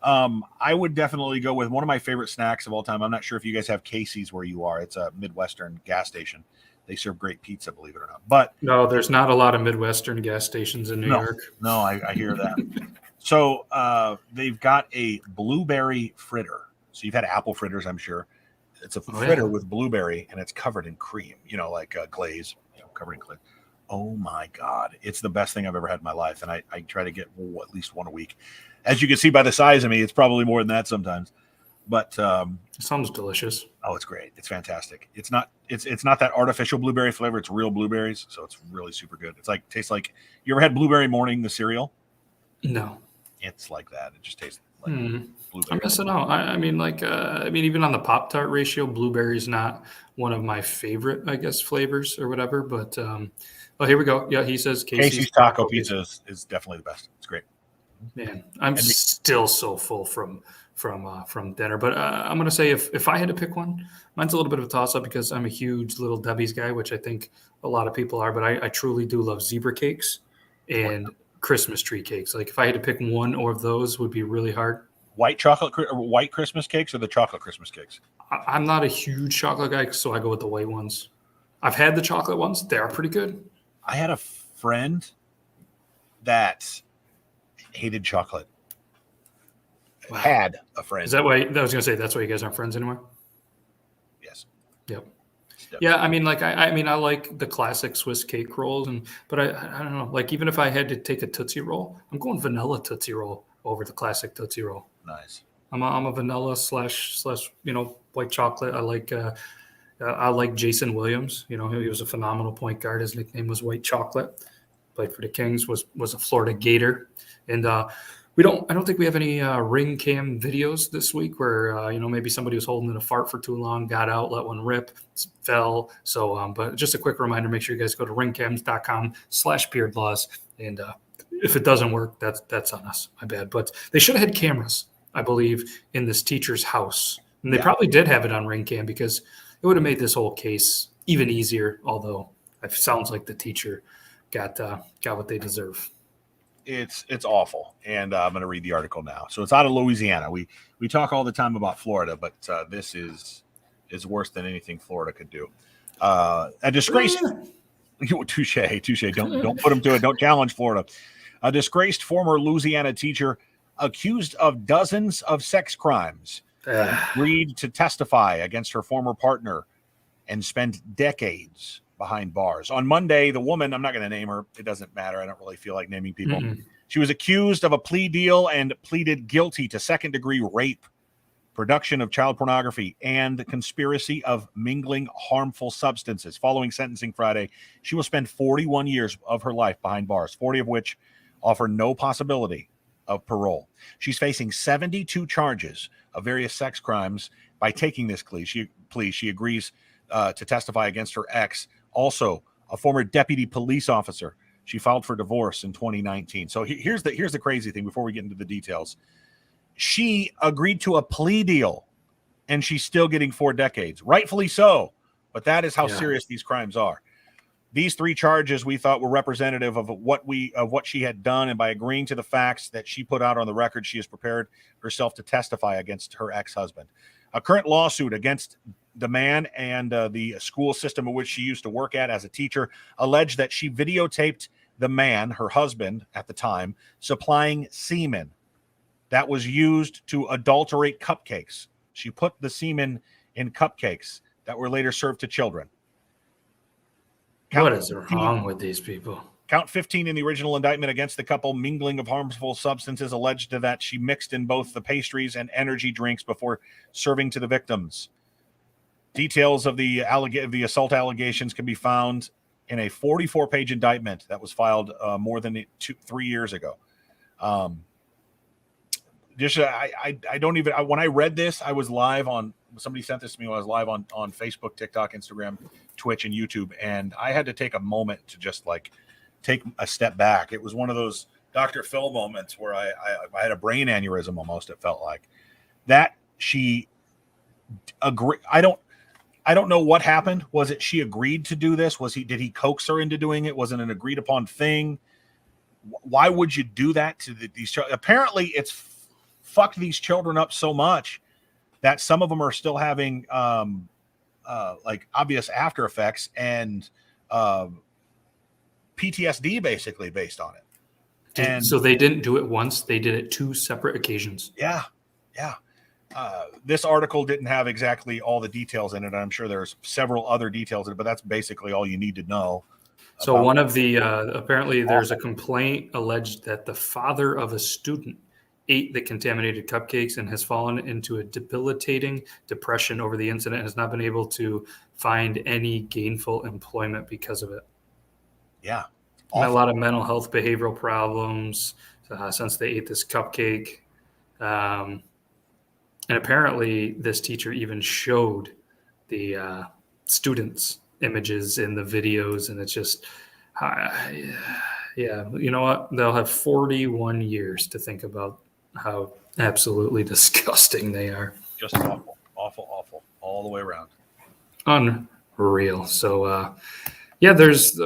Speaker 3: I would definitely go with one of my favorite snacks of all time. I'm not sure if you guys have Casey's where you are. It's a Midwestern gas station. They serve great pizza, believe it or not. But
Speaker 2: no, there's not a lot of Midwestern gas stations in New York.
Speaker 3: No, I hear that. So they've got a blueberry fritter. So you've had apple fritters, I'm sure. It's a fritter with blueberry, and it's covered in cream, like glaze, covered in clay. Oh, my God. It's the best thing I've ever had in my life, and I try to get at least one a week. As you can see by the size of me, it's probably more than that sometimes. But
Speaker 2: it sounds delicious.
Speaker 3: Oh, it's great. It's fantastic. It's not that artificial blueberry flavor. It's real blueberries, so it's really super good. Tastes like, you ever had Blueberry Morning, the cereal?
Speaker 2: No.
Speaker 3: It's like that. It just tastes like blueberry.
Speaker 2: I'm missing out. I mean, even on the Pop-Tart ratio, blueberry is not one of my favorite, I guess, flavors or whatever. But here we go. Yeah, he says
Speaker 3: Casey's Taco Pizza is definitely the best. It's great.
Speaker 2: Man, I'm still so full from dinner. But I'm going to say if I had to pick one, mine's a little bit of a toss-up because I'm a huge Little Debbie's guy, which I think a lot of people are. But I truly do love zebra cakes and Christmas tree cakes. Like if I had to pick one or of those, would be really hard.
Speaker 3: White Christmas cakes or the chocolate Christmas cakes?
Speaker 2: I'm not a huge chocolate guy, so I go with the white ones. I've had the chocolate ones. They are pretty good.
Speaker 3: I had a friend that hated chocolate. Wow. Had a friend.
Speaker 2: Is that why? I was going to say that's why you guys aren't friends anymore?
Speaker 3: Yes.
Speaker 2: Yep. Yeah, I mean, I like the classic Swiss cake rolls, but I don't know. Like, even if I had to take a Tootsie Roll, I'm going vanilla Tootsie Roll over the classic Tootsie Roll.
Speaker 3: Nice.
Speaker 2: I'm a vanilla slash white chocolate. I like I like Jason Williams. You know, he was a phenomenal point guard. His nickname was White Chocolate. Played for the Kings. Was a Florida Gator. And I don't think we have any ring cam videos this week where maybe somebody was holding in a fart for too long, got out, let one rip, fell. So, but just a quick reminder: make sure you guys go to ringcams.com/beardlaws. And if it doesn't work, that's on us. My bad. But they should have had cameras, I believe, in this teacher's house, and they probably did have it on ring cam because it would have made this whole case even easier. Although it sounds like the teacher got what they deserve.
Speaker 3: It's awful, and I'm going to read the article now. So it's out of Louisiana. We talk all the time about Florida, but this is worse than anything Florida could do. A disgraced touche. Don't put them to it. Don't challenge Florida. A disgraced former Louisiana teacher accused of dozens of sex crimes agreed to testify against her former partner and spend decades behind bars. On Monday, the woman, I'm not going to name her. It doesn't matter. I don't really feel like naming people. She was accused of a plea deal and pleaded guilty to second-degree rape, production of child pornography, and conspiracy of mingling harmful substances. Following sentencing Friday, she will spend 41 years of her life behind bars, 40 of which offer no possibility of parole. She's facing 72 charges of various sex crimes. By taking this plea, she agrees to testify against her ex, also a former deputy police officer. She filed for divorce in 2019. So here's the crazy thing before we get into the details. She agreed to a plea deal, and she's still getting 4 decades. Rightfully so, but that is how serious these crimes are. These 3 charges we thought were representative of what she had done, and by agreeing to the facts that she put out on the record, she has prepared herself to testify against her ex-husband. A current lawsuit against the man and the school system in which she used to work at as a teacher alleged that she videotaped the man, her husband at the time, supplying semen that was used to adulterate cupcakes. She put the semen in cupcakes that were later served to children.
Speaker 2: What is wrong with these people?
Speaker 3: Count 15 in the original indictment against the couple, mingling of harmful substances, alleged that she mixed in both the pastries and energy drinks before serving to the victims. Details of the assault allegations can be found in a 44-page indictment that was filed more than 3 years ago. I don't even. When I read this, I was live on. Somebody sent this to me when I was live on Facebook, TikTok, Instagram, Twitch, and YouTube, and I had to take a moment to just take a step back. It was one of those Dr. Phil moments where I had a brain aneurysm almost. It felt like that she agreed. I don't know what happened. Was it she agreed to do this? Did he coax her into doing it? Was it an agreed upon thing? Why would you do that to these children? Apparently it's fucked these children up so much that some of them are still having obvious after effects and PTSD basically based on it. And
Speaker 2: so they didn't do it once, they did it 2 separate occasions.
Speaker 3: Yeah. This article didn't have exactly all the details in it. I'm sure there's several other details in it, but that's basically all you need to know.
Speaker 2: So one of the apparently there's a complaint alleged that the father of a student ate the contaminated cupcakes and has fallen into a debilitating depression over the incident and has not been able to find any gainful employment because of it.
Speaker 3: Yeah.
Speaker 2: A lot of mental health, behavioral problems since they ate this cupcake. And apparently this teacher even showed the students' images in the videos, and it's just, you know what? They'll have 41 years to think about how absolutely disgusting they are.
Speaker 3: Just awful, all the way around.
Speaker 2: Unreal. So, there's,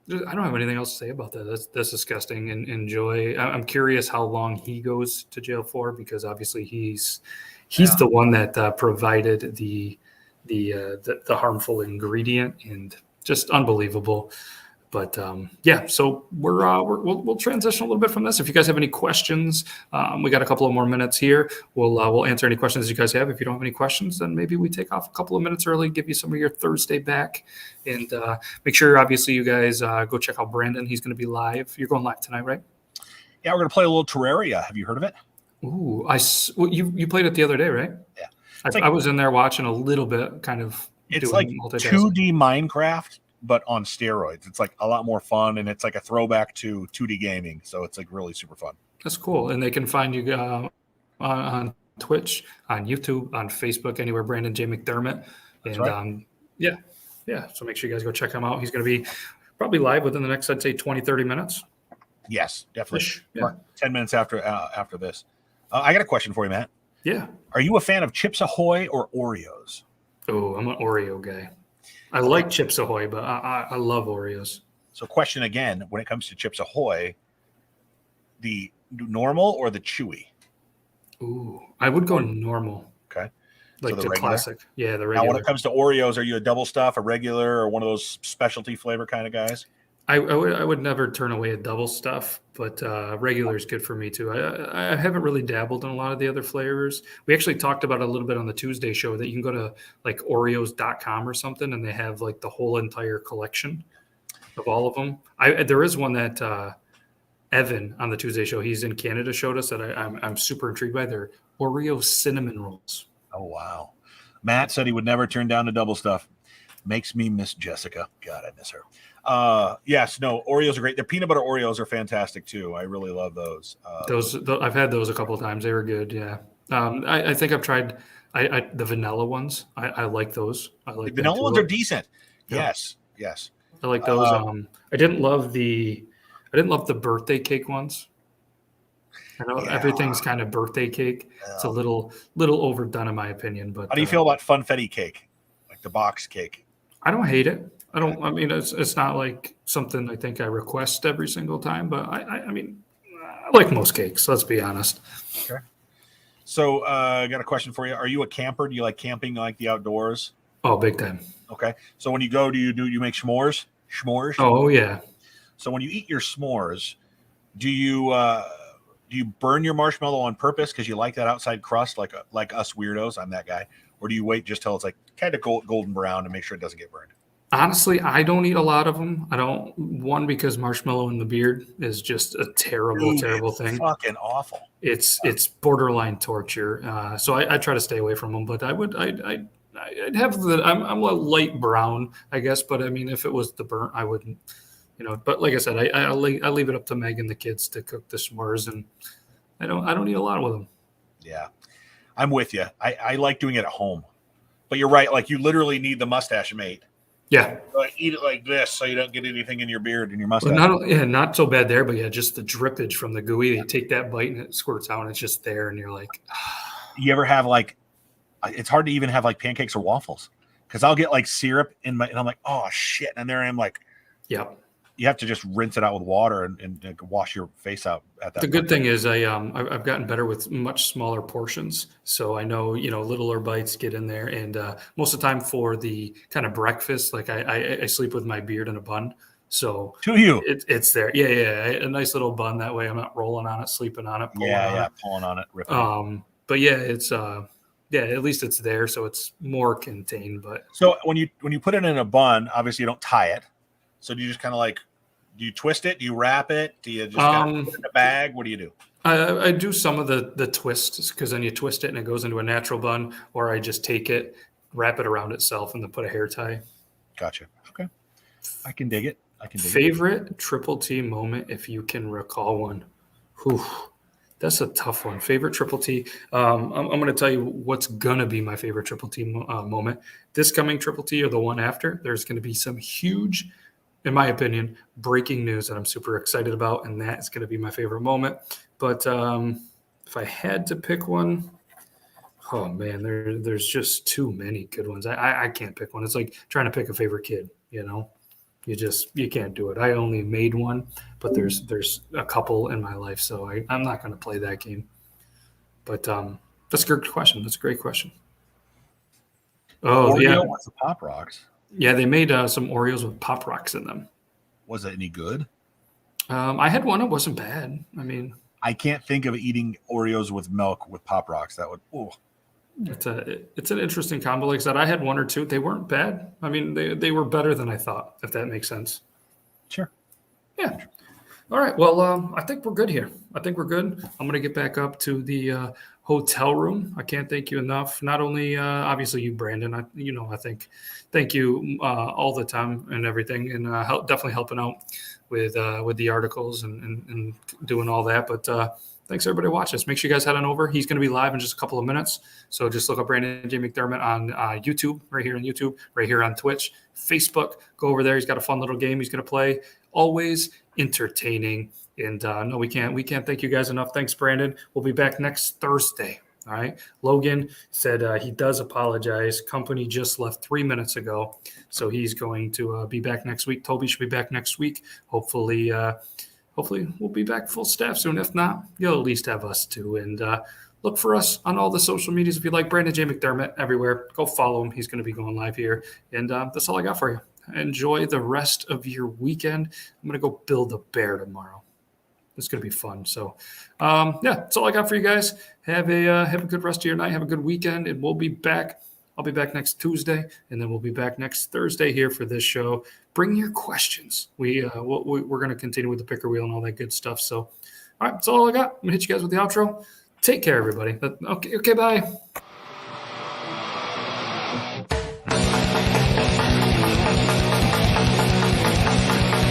Speaker 2: I don't have anything else to say about that. That's disgusting. And enjoy. I'm curious how long he goes to jail for, because obviously he's the one that provided the harmful ingredient, and just unbelievable. But so we'll transition a little bit from this. If you guys have any questions, we got a couple of more minutes here. We'll answer any questions you guys have. If you don't have any questions, then maybe we take off a couple of minutes early, give you some of your Thursday back, and make sure obviously you guys go check out Brandon. He's going to be live. You're going live tonight, right?
Speaker 3: Yeah, we're going to play a little Terraria. Have you heard of it?
Speaker 2: Ooh, you played it the other day, right?
Speaker 3: Yeah.
Speaker 2: I was in there watching a little bit, kind of
Speaker 3: It's
Speaker 2: doing
Speaker 3: like
Speaker 2: multitasking.
Speaker 3: 2D Minecraft, but on steroids. It's like a lot more fun, and it's like a throwback to 2D gaming. So it's like really super fun.
Speaker 2: That's cool. And they can find you on Twitch, on YouTube, on Facebook, anywhere. Brandon J McDermott,
Speaker 3: That's
Speaker 2: and
Speaker 3: right.
Speaker 2: yeah. So make sure you guys go check him out. He's going to be probably live within the next, I'd say, 20, 30 minutes.
Speaker 3: Yes, definitely.
Speaker 2: Yeah.
Speaker 3: 10 minutes after this. I got a question for you, Matt.
Speaker 2: Yeah.
Speaker 3: Are you a fan of Chips Ahoy or Oreos?
Speaker 2: Oh, I'm an Oreo guy. I like Chips Ahoy, but I love Oreos.
Speaker 3: So, question again: when it comes to Chips Ahoy, the normal or the chewy?
Speaker 2: Ooh, I would go normal.
Speaker 3: Okay,
Speaker 2: Like
Speaker 3: so the
Speaker 2: the
Speaker 3: regular?
Speaker 2: classic. Yeah, the
Speaker 3: Now,
Speaker 2: regular.
Speaker 3: when it comes to Oreos, are you a double stuff, a regular, or one of those specialty flavor kind of guys?
Speaker 2: I would never turn away a double stuff, but regular is good for me too. I haven't really dabbled in a lot of the other flavors. We actually talked about it a little bit on the Tuesday show that you can go to like Oreos.com or something, and they have like the whole entire collection of all of them. There is one that Evan on the Tuesday show, he's in Canada, showed us that I'm super intrigued by. Their Oreo cinnamon rolls.
Speaker 3: Oh wow! Matt said he would never turn down the double stuff. Makes me miss Jessica. God, I miss her. Yes, no, Oreos are great. The peanut butter Oreos are fantastic too. I really love those.
Speaker 2: I've had those a couple of times. They were good. Yeah. I think I've tried the vanilla ones. I like those. I like
Speaker 3: the vanilla
Speaker 2: them
Speaker 3: ones
Speaker 2: too.
Speaker 3: are decent.
Speaker 2: Yeah.
Speaker 3: Yes.
Speaker 2: I like those. I didn't love the birthday cake ones. I know everything's kind of birthday cake. It's a little overdone in my opinion. But
Speaker 3: how do you feel about funfetti cake, like the box cake?
Speaker 2: I don't hate it. I mean, it's not like something I think I request every single time. But I mean, I like most cakes. Let's be honest.
Speaker 3: Okay. So I got a question for you. Are you a camper? Do you like camping, like the outdoors?
Speaker 2: Oh, big time.
Speaker 3: Okay. So when you go, do you make s'mores? S'mores?
Speaker 2: Oh yeah.
Speaker 3: So when you eat your s'mores, do you burn your marshmallow on purpose because you like that outside crust, like us weirdos? I'm that guy. Or do you wait just till it's like kind of golden brown to make sure it doesn't get burned?
Speaker 2: Honestly, I don't eat a lot of them. I don't. One, because marshmallow in the beard is just a terrible, terrible thing.
Speaker 3: Fucking awful.
Speaker 2: It's borderline torture. So I try to stay away from them. But I'd have I'm a light brown, I guess. But I mean, if it was the burnt, I wouldn't. But like I said, I leave it up to Meg and the kids to cook the s'mores, and I don't eat a lot with them.
Speaker 3: Yeah, I'm with you. I like doing it at home, but you're right. Like you literally need the mustache mate.
Speaker 2: Yeah,
Speaker 3: Like eat it like this so you don't get anything in your beard and your mustache.
Speaker 2: Not so bad there, but yeah, just the drippage from the gooey. You take that bite and it squirts out, and it's just there, and you're like,
Speaker 3: you ever have like? It's hard to even have like pancakes or waffles because I'll get like syrup in my, and I'm like, oh shit, and there I am like,
Speaker 2: yep.
Speaker 3: You have to just rinse it out with water and wash your face out at that.
Speaker 2: The good thing is I've gotten better with much smaller portions, so I know littler bites get in there, and most of the time for the kind of breakfast, like I sleep with my beard in a bun, so
Speaker 3: to you
Speaker 2: it's there. Yeah, a nice little bun that way I'm not rolling on it, sleeping on it,
Speaker 3: pulling on it, ripping.
Speaker 2: But yeah, it's at least it's there, so it's more contained. But
Speaker 3: so when you put it in a bun, obviously you don't tie it. So do you just kind of like, do you twist it? Do you wrap it? Do you just kind of put it in a bag? What do you do?
Speaker 2: I do some of the twists because then you twist it and it goes into a natural bun, or I just take it, wrap it around itself, and then put a hair tie.
Speaker 3: Gotcha. Okay. I can dig it.
Speaker 2: Favorite Triple T moment, if you can recall one. Whew, that's a tough one. Favorite Triple T. I'm going to tell you what's going to be my favorite Triple T moment. This coming Triple T or the one after, there's going to be some huge, in my opinion, breaking news that I'm super excited about, and that is going to be my favorite moment. But if I had to pick one, oh man, there's just too many good ones. I can't pick one. It's like trying to pick a favorite kid. You can't do it. I only made one, but there's a couple in my life, so I'm not going to play that game. But that's a good question. That's a great question. Oh
Speaker 3: Oreo
Speaker 2: yeah,
Speaker 3: with the Pop Rocks.
Speaker 2: Yeah, they made some Oreos with Pop Rocks in them.
Speaker 3: Was it any good?
Speaker 2: I had one. It wasn't bad. I mean,
Speaker 3: I can't think of eating Oreos with milk with Pop Rocks. That would. Ooh.
Speaker 2: It's an interesting combo. Like I said, I had one or two. They weren't bad. I mean, they were better than I thought. If that makes sense.
Speaker 3: Sure.
Speaker 2: Yeah. All right. Well, I think we're good here. I think we're good. I'm going to get back up to the hotel room. I can't thank you enough. Not only obviously you, Brandon. Thank you all the time and everything, and definitely helping out with the articles and doing all that. But thanks everybody watching us. Make sure you guys head on over. He's going to be live in just a couple of minutes. So just look up Brandon J McDermott on YouTube, right here on YouTube, right here on Twitch, Facebook. Go over there. He's got a fun little game he's going to play. Always entertaining. And no, we can't thank you guys enough. Thanks, Brandon. We'll be back next Thursday. All right. Logan said he does apologize. Company just left 3 minutes ago, so he's going to be back next week. Toby should be back next week. Hopefully we'll be back full staff soon. If not, you'll at least have us too. And look for us on all the social medias if you like. Brandon J McDermott everywhere. Go follow him. He's going to be going live here. And that's all I got for you. Enjoy the rest of your weekend. I'm going to go build a bear tomorrow. It's going to be fun. So, that's all I got for you guys. Have a good rest of your night. Have a good weekend, and we'll be back. I'll be back next Tuesday, and then we'll be back next Thursday here for this show. Bring your questions. We're going to continue with the picker wheel and all that good stuff. So, all right, that's all I got. I'm going to hit you guys with the outro. Take care, everybody. Okay, bye.